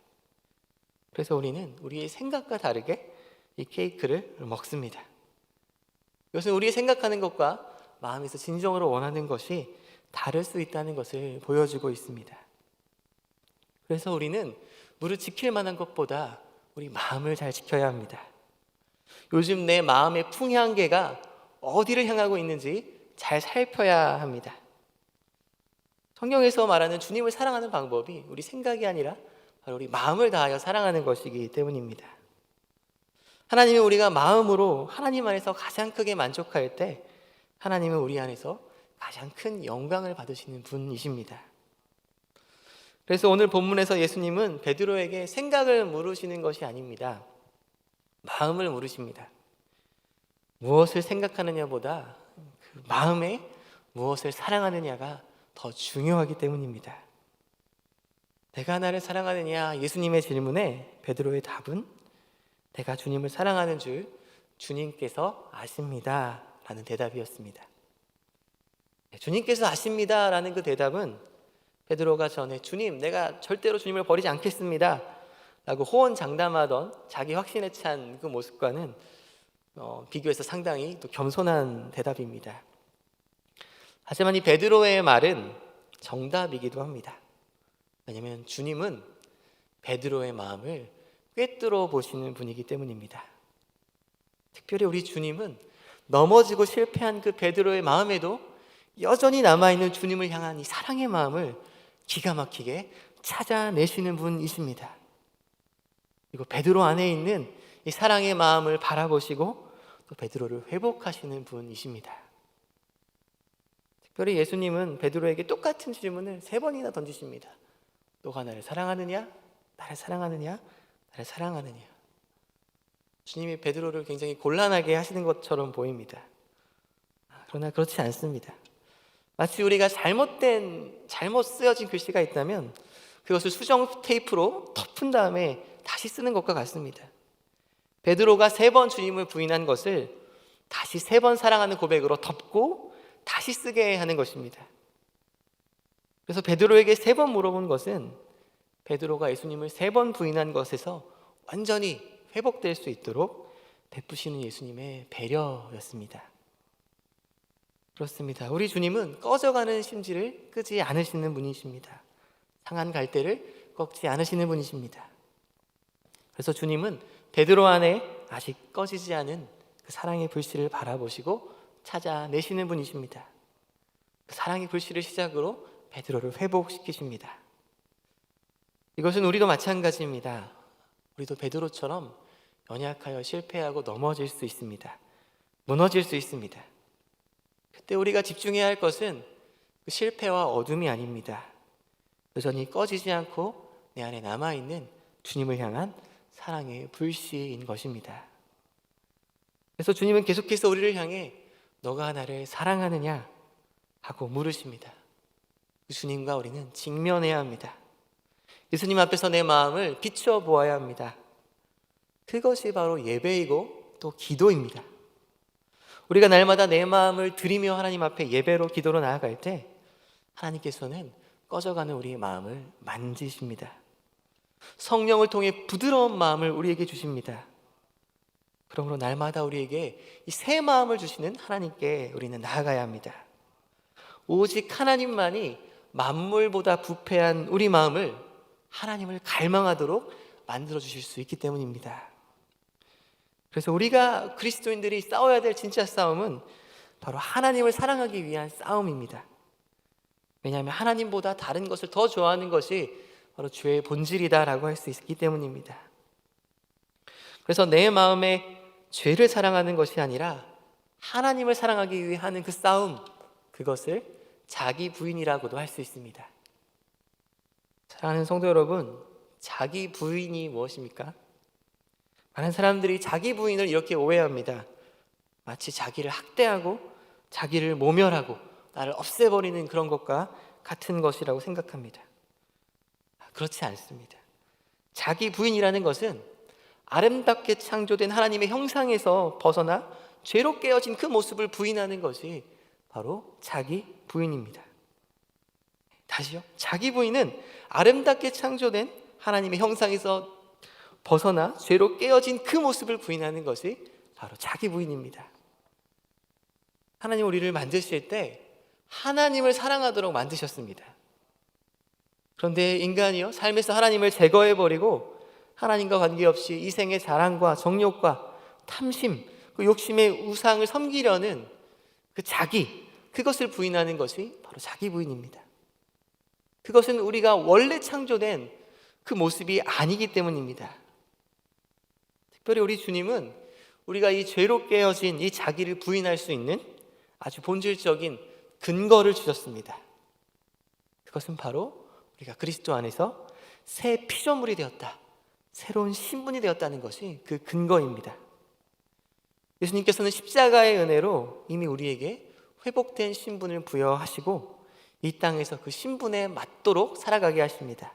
그래서 우리는 우리의 생각과 다르게 이 케이크를 먹습니다. 이것은 우리의 생각하는 것과 마음에서 진정으로 원하는 것이 다를 수 있다는 것을 보여주고 있습니다. 그래서 우리는 무릇 지킬 만한 것보다 우리 마음을 잘 지켜야 합니다. 요즘 내 마음의 풍향계가 어디를 향하고 있는지 잘 살펴야 합니다. 성경에서 말하는 주님을 사랑하는 방법이 우리 생각이 아니라 바로 우리 마음을 다하여 사랑하는 것이기 때문입니다. 하나님이 우리가 마음으로 하나님 안에서 가장 크게 만족할 때 하나님은 우리 안에서 가장 큰 영광을 받으시는 분이십니다. 그래서 오늘 본문에서 예수님은 베드로에게 생각을 물으시는 것이 아닙니다. 마음을 물으십니다. 무엇을 생각하느냐보다 그 마음에 무엇을 사랑하느냐가 더 중요하기 때문입니다. 내가 나를 사랑하느냐 예수님의 질문에 베드로의 답은 내가 주님을 사랑하는 줄 주님께서 아십니다 라는 대답이었습니다. 주님께서 아십니다 라는 그 대답은 베드로가 전에 주님 내가 절대로 주님을 버리지 않겠습니다 라고 호언장담하던 자기 확신에 찬 그 모습과는 비교해서 상당히 또 겸손한 대답입니다. 하지만 이 베드로의 말은 정답이기도 합니다. 왜냐하면 주님은 베드로의 마음을 꿰뚫어 보시는 분이기 때문입니다. 특별히 우리 주님은 넘어지고 실패한 그 베드로의 마음에도 여전히 남아있는 주님을 향한 이 사랑의 마음을 기가 막히게 찾아내시는 분이십니다. 그리고 베드로 안에 있는 이 사랑의 마음을 바라보시고 또 베드로를 회복하시는 분이십니다. 특별히 예수님은 베드로에게 똑같은 질문을 3번이나 던지십니다. 너가 나를 사랑하느냐? 나를 사랑하느냐? 나를 사랑하느냐? 주님이 베드로를 굉장히 곤란하게 하시는 것처럼 보입니다. 그러나 그렇지 않습니다. 마치 우리가 잘못 쓰여진 글씨가 있다면 그것을 수정 테이프로 덮은 다음에 다시 쓰는 것과 같습니다. 베드로가 3번 주님을 부인한 것을 다시 3번 사랑하는 고백으로 덮고 다시 쓰게 하는 것입니다. 그래서 베드로에게 3번 물어본 것은 베드로가 예수님을 3번 부인한 것에서 완전히 회복될 수 있도록 베푸시는 예수님의 배려였습니다. 그렇습니다. 우리 주님은 꺼져가는 심지를 끄지 않으시는 분이십니다. 상한 갈대를 꺾지 않으시는 분이십니다. 그래서 주님은 베드로 안에 아직 꺼지지 않은 그 사랑의 불씨를 바라보시고 찾아내시는 분이십니다. 그 사랑의 불씨를 시작으로 베드로를 회복시키십니다. 이것은 우리도 마찬가지입니다. 우리도 베드로처럼 연약하여 실패하고 넘어질 수 있습니다. 무너질 수 있습니다. 그때 우리가 집중해야 할 것은 그 실패와 어둠이 아닙니다. 여전히 꺼지지 않고 내 안에 남아있는 주님을 향한 사랑의 불씨인 것입니다. 그래서 주님은 계속해서 우리를 향해 너가 나를 사랑하느냐 하고 물으십니다. 그 주님과 우리는 직면해야 합니다. 예수님 앞에서 내 마음을 비춰보아야 합니다. 그것이 바로 예배이고 또 기도입니다. 우리가 날마다 내 마음을 드리며 하나님 앞에 예배로 기도로 나아갈 때 하나님께서는 꺼져가는 우리의 마음을 만지십니다. 성령을 통해 부드러운 마음을 우리에게 주십니다. 그러므로 날마다 우리에게 이 새 마음을 주시는 하나님께 우리는 나아가야 합니다. 오직 하나님만이 만물보다 부패한 우리 마음을 하나님을 갈망하도록 만들어 주실 수 있기 때문입니다. 그래서 우리가 그리스도인들이 싸워야 될 진짜 싸움은 바로 하나님을 사랑하기 위한 싸움입니다. 왜냐하면 하나님보다 다른 것을 더 좋아하는 것이 바로 죄의 본질이다라고 할 수 있기 때문입니다. 그래서 내 마음에 죄를 사랑하는 것이 아니라 하나님을 사랑하기 위해 하는 그 싸움, 그것을 자기 부인이라고도 할 수 있습니다. 사랑하는 성도 여러분, 자기 부인이 무엇입니까? 많은 사람들이 자기 부인을 이렇게 오해합니다. 마치 자기를 학대하고 자기를 모멸하고 나를 없애버리는 그런 것과 같은 것이라고 생각합니다. 그렇지 않습니다. 자기 부인이라는 것은 아름답게 창조된 하나님의 형상에서 벗어나 죄로 깨어진 그 모습을 부인하는 것이 바로 자기 부인입니다. 다시요. 자기 부인은 아름답게 창조된 하나님의 형상에서 벗어나 죄로 깨어진 그 모습을 부인하는 것이 바로 자기 부인입니다. 하나님 우리를 만드실 때 하나님을 사랑하도록 만드셨습니다. 그런데 인간이요, 삶에서 하나님을 제거해버리고 하나님과 관계없이 이생의 자랑과 정욕과 탐심, 그 욕심의 우상을 섬기려는 그 자기, 그것을 부인하는 것이 바로 자기 부인입니다. 그것은 우리가 원래 창조된 그 모습이 아니기 때문입니다. 특별히 우리 주님은 우리가 이 죄로 깨어진 이 자기를 부인할 수 있는 아주 본질적인 근거를 주셨습니다. 그것은 바로 우리가 그리스도 안에서 새 피조물이 되었다, 새로운 신분이 되었다는 것이 그 근거입니다. 예수님께서는 십자가의 은혜로 이미 우리에게 회복된 신분을 부여하시고 이 땅에서 그 신분에 맞도록 살아가게 하십니다.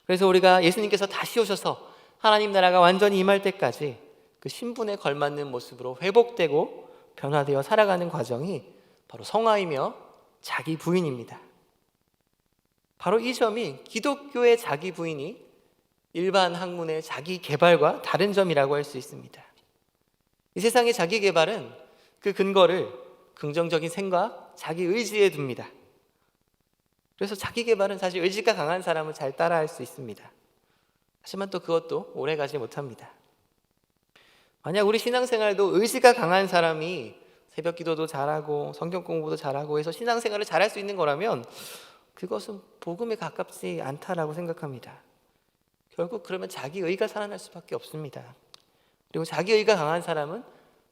그래서 우리가 예수님께서 다시 오셔서 하나님 나라가 완전히 임할 때까지 그 신분에 걸맞는 모습으로 회복되고 변화되어 살아가는 과정이 바로 성화이며 자기 부인입니다. 바로 이 점이 기독교의 자기 부인이 일반 학문의 자기 개발과 다른 점이라고 할 수 있습니다. 이 세상의 자기 개발은 그 근거를 긍정적인 생각, 자기 의지에 둡니다. 그래서 자기 개발은 사실 의지가 강한 사람은 잘 따라할 수 있습니다. 하지만 또 그것도 오래가지 못합니다. 만약 우리 신앙생활도 의지가 강한 사람이 새벽 기도도 잘하고 성경 공부도 잘하고 해서 신앙생활을 잘할 수 있는 거라면 그것은 복음에 가깝지 않다라고 생각합니다. 결국 그러면 자기의가 살아날 수밖에 없습니다. 그리고 자기의가 강한 사람은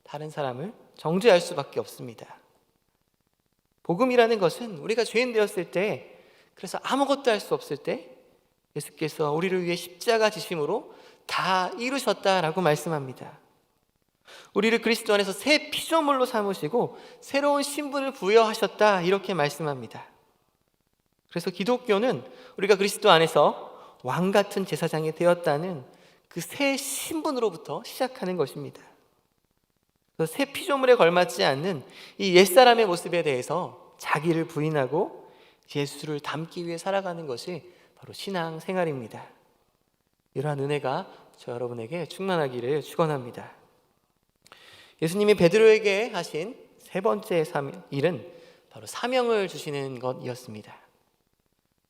다른 사람을 정죄할 수밖에 없습니다. 복음이라는 것은 우리가 죄인 되었을 때, 그래서 아무것도 할 수 없을 때 예수께서 우리를 위해 십자가 지심으로 다 이루셨다라고 말씀합니다. 우리를 그리스도 안에서 새 피조물로 삼으시고 새로운 신분을 부여하셨다, 이렇게 말씀합니다. 그래서 기독교는 우리가 그리스도 안에서 왕 같은 제사장이 되었다는 그 새 신분으로부터 시작하는 것입니다. 그래서 새 피조물에 걸맞지 않는 이 옛사람의 모습에 대해서 자기를 부인하고 예수를 닮기 위해 살아가는 것이 바로 신앙 생활입니다. 이러한 은혜가 저 여러분에게 충만하기를 축원합니다. 예수님이 베드로에게 하신 세 번째 일은 바로 사명을 주시는 것이었습니다.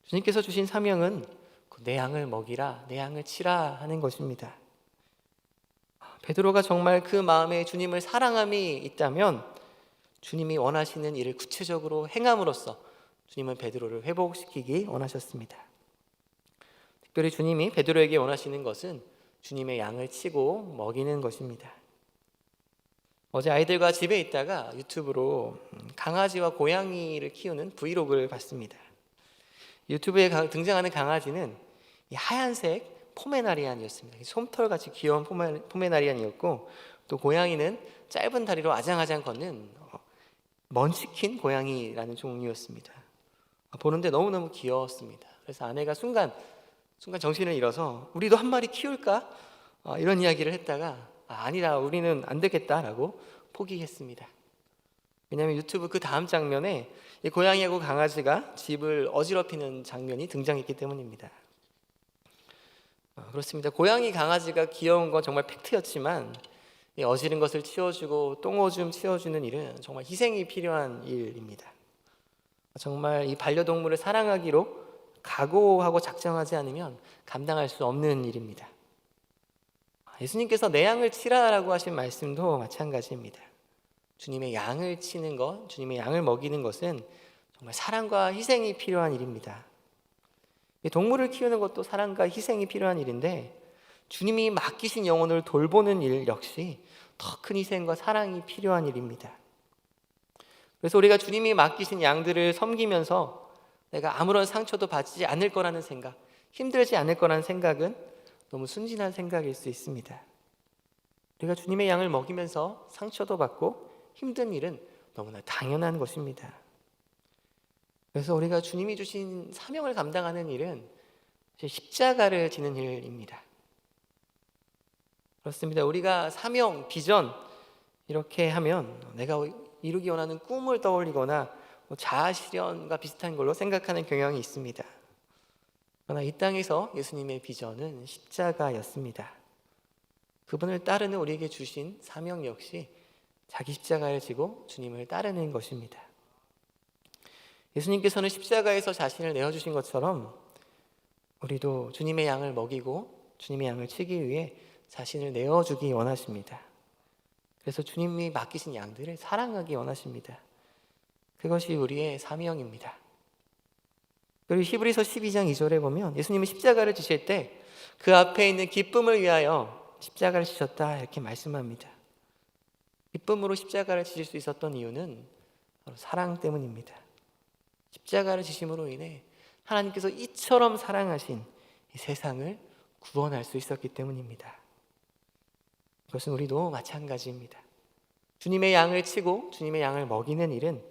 주님께서 주신 사명은 내 양을 먹이라, 내 양을 치라 하는 것입니다. 베드로가 정말 그 마음에 주님을 사랑함이 있다면 주님이 원하시는 일을 구체적으로 행함으로써 주님은 베드로를 회복시키기 원하셨습니다. 특별히 주님이 베드로에게 원하시는 것은 주님의 양을 치고 먹이는 것입니다. 어제 아이들과 집에 있다가 유튜브로 강아지와 고양이를 키우는 브이로그를 봤습니다. 유튜브에 등장하는 강아지는 이 하얀색 포메라니안이었습니다. 솜털같이 귀여운 포메라니안이었고, 또 고양이는 짧은 다리로 아장아장 걷는 먼치킨 고양이라는 종류였습니다. 보는데 너무너무 귀여웠습니다. 그래서 아내가 순간 정신을 잃어서 우리도 한 마리 키울까? 이런 이야기를 했다가 아니라 우리는 안 되겠다라고 포기했습니다. 왜냐하면 유튜브 그 다음 장면에 이 고양이하고 강아지가 집을 어지럽히는 장면이 등장했기 때문입니다. 그렇습니다. 고양이 강아지가 귀여운 건 정말 팩트였지만 이 어지른 것을 치워주고 똥오줌 치워주는 일은 정말 희생이 필요한 일입니다. 정말 이 반려동물을 사랑하기로 각오하고 작정하지 않으면 감당할 수 없는 일입니다. 예수님께서 내 양을 치라라고 하신 말씀도 마찬가지입니다. 주님의 양을 치는 것, 주님의 양을 먹이는 것은 정말 사랑과 희생이 필요한 일입니다. 동물을 키우는 것도 사랑과 희생이 필요한 일인데 주님이 맡기신 영혼을 돌보는 일 역시 더 큰 희생과 사랑이 필요한 일입니다. 그래서 우리가 주님이 맡기신 양들을 섬기면서 내가 아무런 상처도 받지 않을 거라는 생각, 힘들지 않을 거라는 생각은 너무 순진한 생각일 수 있습니다. 우리가 주님의 양을 먹이면서 상처도 받고 힘든 일은 너무나 당연한 것입니다. 그래서 우리가 주님이 주신 사명을 감당하는 일은 십자가를 지는 일입니다. 그렇습니다. 우리가 사명, 비전 이렇게 하면 내가 이루기 원하는 꿈을 떠올리거나 자아 실현과 비슷한 걸로 생각하는 경향이 있습니다. 그러나 이 땅에서 예수님의 비전은 십자가였습니다. 그분을 따르는 우리에게 주신 사명 역시 자기 십자가를 지고 주님을 따르는 것입니다. 예수님께서는 십자가에서 자신을 내어주신 것처럼 우리도 주님의 양을 먹이고 주님의 양을 치기 위해 자신을 내어주기 원하십니다. 그래서 주님이 맡기신 양들을 사랑하기 원하십니다. 그것이 우리의 사명입니다. 그리고 히브리서 12장 2절에 보면 예수님이 십자가를 지실 때 그 앞에 있는 기쁨을 위하여 십자가를 지셨다 이렇게 말씀합니다. 기쁨으로 십자가를 지실 수 있었던 이유는 바로 사랑 때문입니다. 십자가를 지심으로 인해 하나님께서 이처럼 사랑하신 이 세상을 구원할 수 있었기 때문입니다. 그것은 우리도 마찬가지입니다. 주님의 양을 치고 주님의 양을 먹이는 일은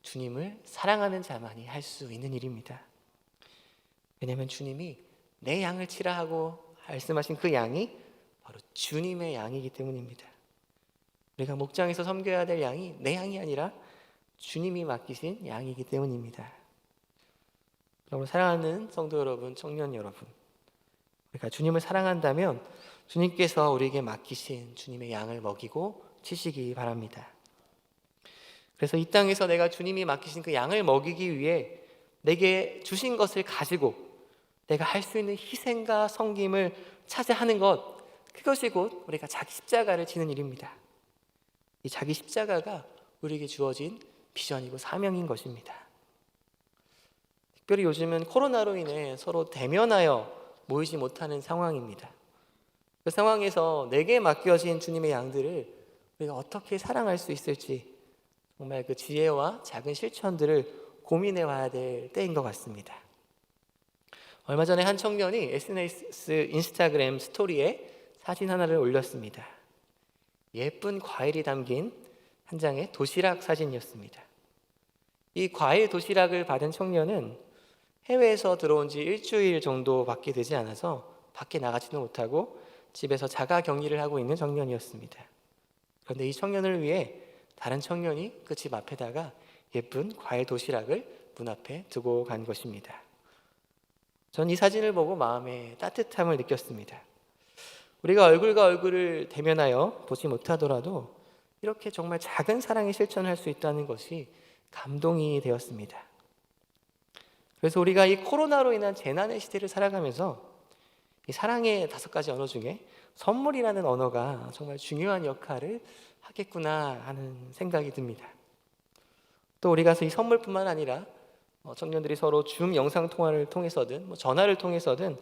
주님을 사랑하는 자만이 할 수 있는 일입니다. 왜냐하면 주님이 내 양을 치라 하고 말씀하신 그 양이 바로 주님의 양이기 때문입니다. 우리가 목장에서 섬겨야 될 양이 내 양이 아니라 주님이 맡기신 양이기 때문입니다. 여러분, 사랑하는 성도 여러분, 청년 여러분, 우리가 주님을 사랑한다면 주님께서 우리에게 맡기신 주님의 양을 먹이고 치시기 바랍니다. 그래서 이 땅에서 내가 주님이 맡기신 그 양을 먹이기 위해 내게 주신 것을 가지고 내가 할 수 있는 희생과 섬김을 차지하는 것, 그것이 곧 우리가 자기 십자가를 지는 일입니다. 이 자기 십자가가 우리에게 주어진 비전이고 사명인 것입니다. 특별히 요즘은 코로나로 인해 서로 대면하여 모이지 못하는 상황입니다. 그 상황에서 내게 맡겨진 주님의 양들을 우리가 어떻게 사랑할 수 있을지 정말 그 지혜와 작은 실천들을 고민해 봐야 될 때인 것 같습니다. 얼마 전에 한 청년이 SNS 인스타그램 스토리에 사진 하나를 올렸습니다. 예쁜 과일이 담긴 한 장의 도시락 사진이었습니다. 이 과일 도시락을 받은 청년은 해외에서 들어온 지 일주일 정도밖에 되지 않아서 밖에 나가지도 못하고 집에서 자가 격리를 하고 있는 청년이었습니다. 그런데 이 청년을 위해 다른 청년이 그 집 앞에다가 예쁜 과일 도시락을 문 앞에 두고 간 것입니다. 전 이 사진을 보고 마음에 따뜻함을 느꼈습니다. 우리가 얼굴과 얼굴을 대면하여 보지 못하더라도 이렇게 정말 작은 사랑의 실천을 할 수 있다는 것이 감동이 되었습니다. 그래서 우리가 이 코로나로 인한 재난의 시대를 살아가면서 이 사랑의 5가지 언어 중에 선물이라는 언어가 정말 중요한 역할을 하겠구나 하는 생각이 듭니다. 또 우리가 이 선물뿐만 아니라 청년들이 서로 줌 영상통화를 통해서든 전화를 통해서든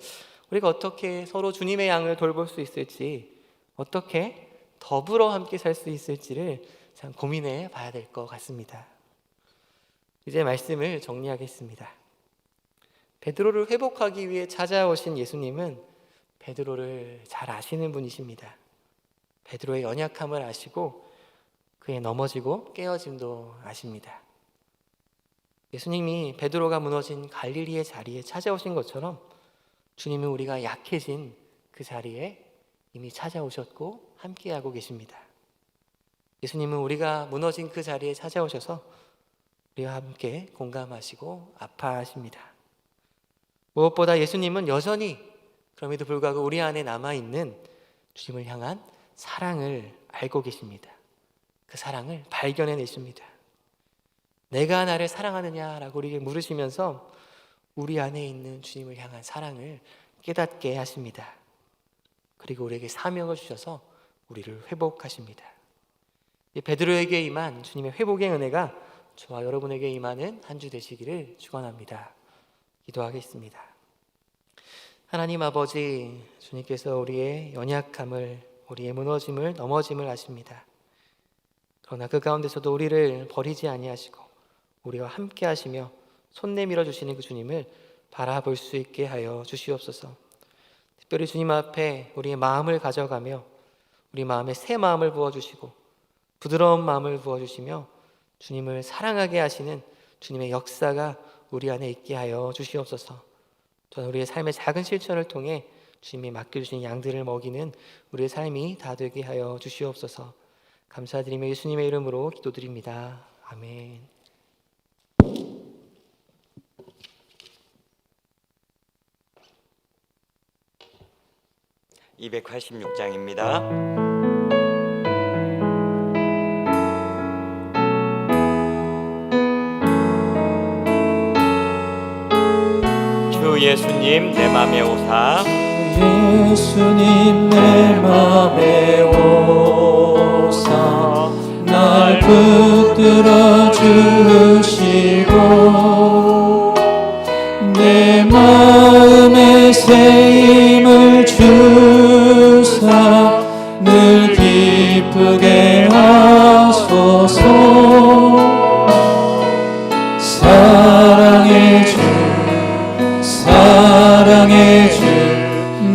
우리가 어떻게 서로 주님의 양을 돌볼 수 있을지, 어떻게 더불어 함께 살 수 있을지를 참 고민해 봐야 될 것 같습니다. 이제 말씀을 정리하겠습니다. 베드로를 회복하기 위해 찾아오신 예수님은 베드로를 잘 아시는 분이십니다. 베드로의 연약함을 아시고 그의 넘어지고 깨어짐도 아십니다. 예수님이 베드로가 무너진 갈릴리의 자리에 찾아오신 것처럼 주님은 우리가 약해진 그 자리에 이미 찾아오셨고 함께하고 계십니다. 예수님은 우리가 무너진 그 자리에 찾아오셔서 우리와 함께 공감하시고 아파하십니다. 무엇보다 예수님은 여전히 그럼에도 불구하고 우리 안에 남아있는 주님을 향한 사랑을 알고 계십니다. 그 사랑을 발견해내십니다. 내가 나를 사랑하느냐라고 우리에게 물으시면서 우리 안에 있는 주님을 향한 사랑을 깨닫게 하십니다. 그리고 우리에게 사명을 주셔서 우리를 회복하십니다. 이 베드로에게 임한 주님의 회복의 은혜가 저와 여러분에게 임하는 한 주 되시기를 축원합니다. 기도하겠습니다. 하나님 아버지, 주님께서 우리의 연약함을, 우리의 무너짐을, 넘어짐을 아십니다. 그러나 그 가운데서도 우리를 버리지 아니하시고 우리와 함께 하시며 손 내밀어 주시는 그 주님을 바라볼 수 있게 하여 주시옵소서. 특별히 주님 앞에 우리의 마음을 가져가며 우리 마음에 새 마음을 부어주시고 부드러운 마음을 부어주시며 주님을 사랑하게 하시는 주님의 역사가 우리 안에 있게 하여 주시옵소서. 또한 우리의 삶의 작은 실천을 통해 주님이 맡겨주신 양들을 먹이는 우리의 삶이 다 되게 하여 주시옵소서. 감사드리며 예수님의 이름으로 기도드립니다. 아멘. 286장입니다. 주 예수님 내 맘에 오사, 예수님 내 맘에 오사 날 붙들어 주시고 내 마음에 새 힘을 주사 늘 기쁘게 하소서. 사랑의 주 사랑의 주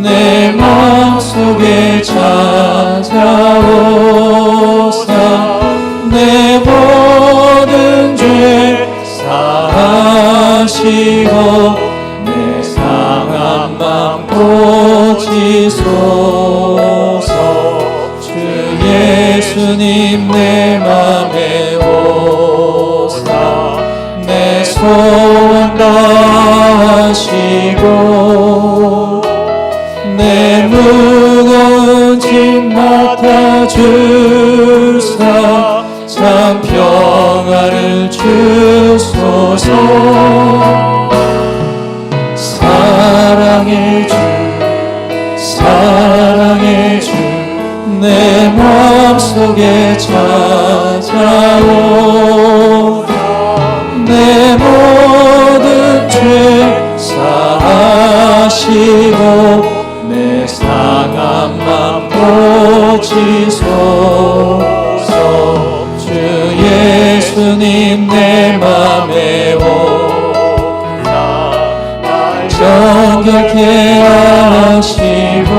내 마음속에 찾아오사 내 모든 죄 사하시고 내 상한 맘 고치소서. 주 예수님 내 맘에 오사 내 소원 다하시고 내 무거운 짐 맡아주사 참 평화를 주소서. 사랑의 주 사랑의 주 내 마음속에 찾아오 내 모든 죄 사하시고 내 상한 맘 고치소서. 주 예수님 내 맘에 오사 날 정결케 하시고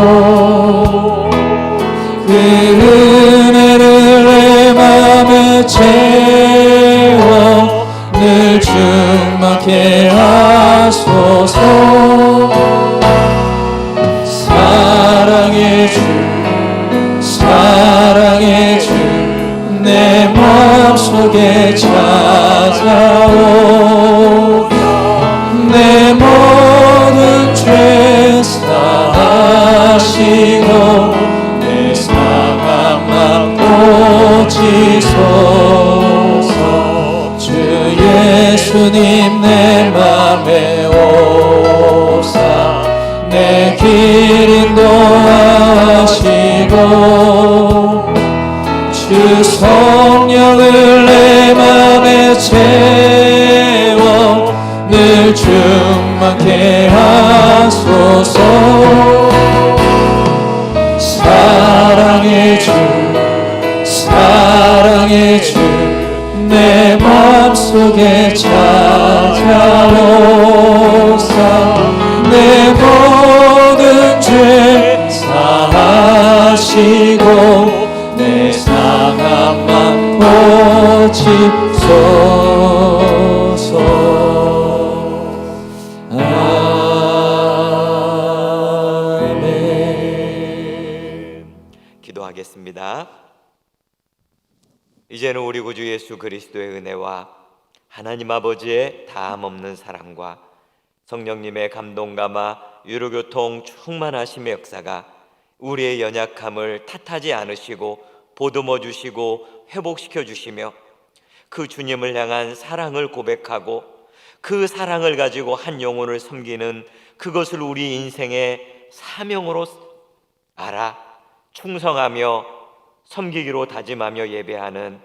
그 은혜를 내 맘에 채워 늘 충만케 하소서. 내 상함만 고치소서. 주 예수님 내 맘에 오사 내 길 인도하시고 주 성령을 내 맘에 채워 늘 충만케 하소서. 사랑의 주 사랑의 주 내 맘속에 찾아오사 내 모든 죄 사하시고 내 상함만 고치소서. 아멘. 기도하겠습니다. 이제는 우리 구주 예수 그리스도의 은혜와 하나님 아버지의 다함없는 사랑과 성령님의 감동감화 유로교통 충만하심의 역사가 우리의 연약함을 탓하지 않으시고 보듬어 주시고 회복시켜 주시며 그 주님을 향한 사랑을 고백하고 그 사랑을 가지고 한 영혼을 섬기는 그것을 우리 인생의 사명으로 알아 충성하며 섬기기로 다짐하며 예배하는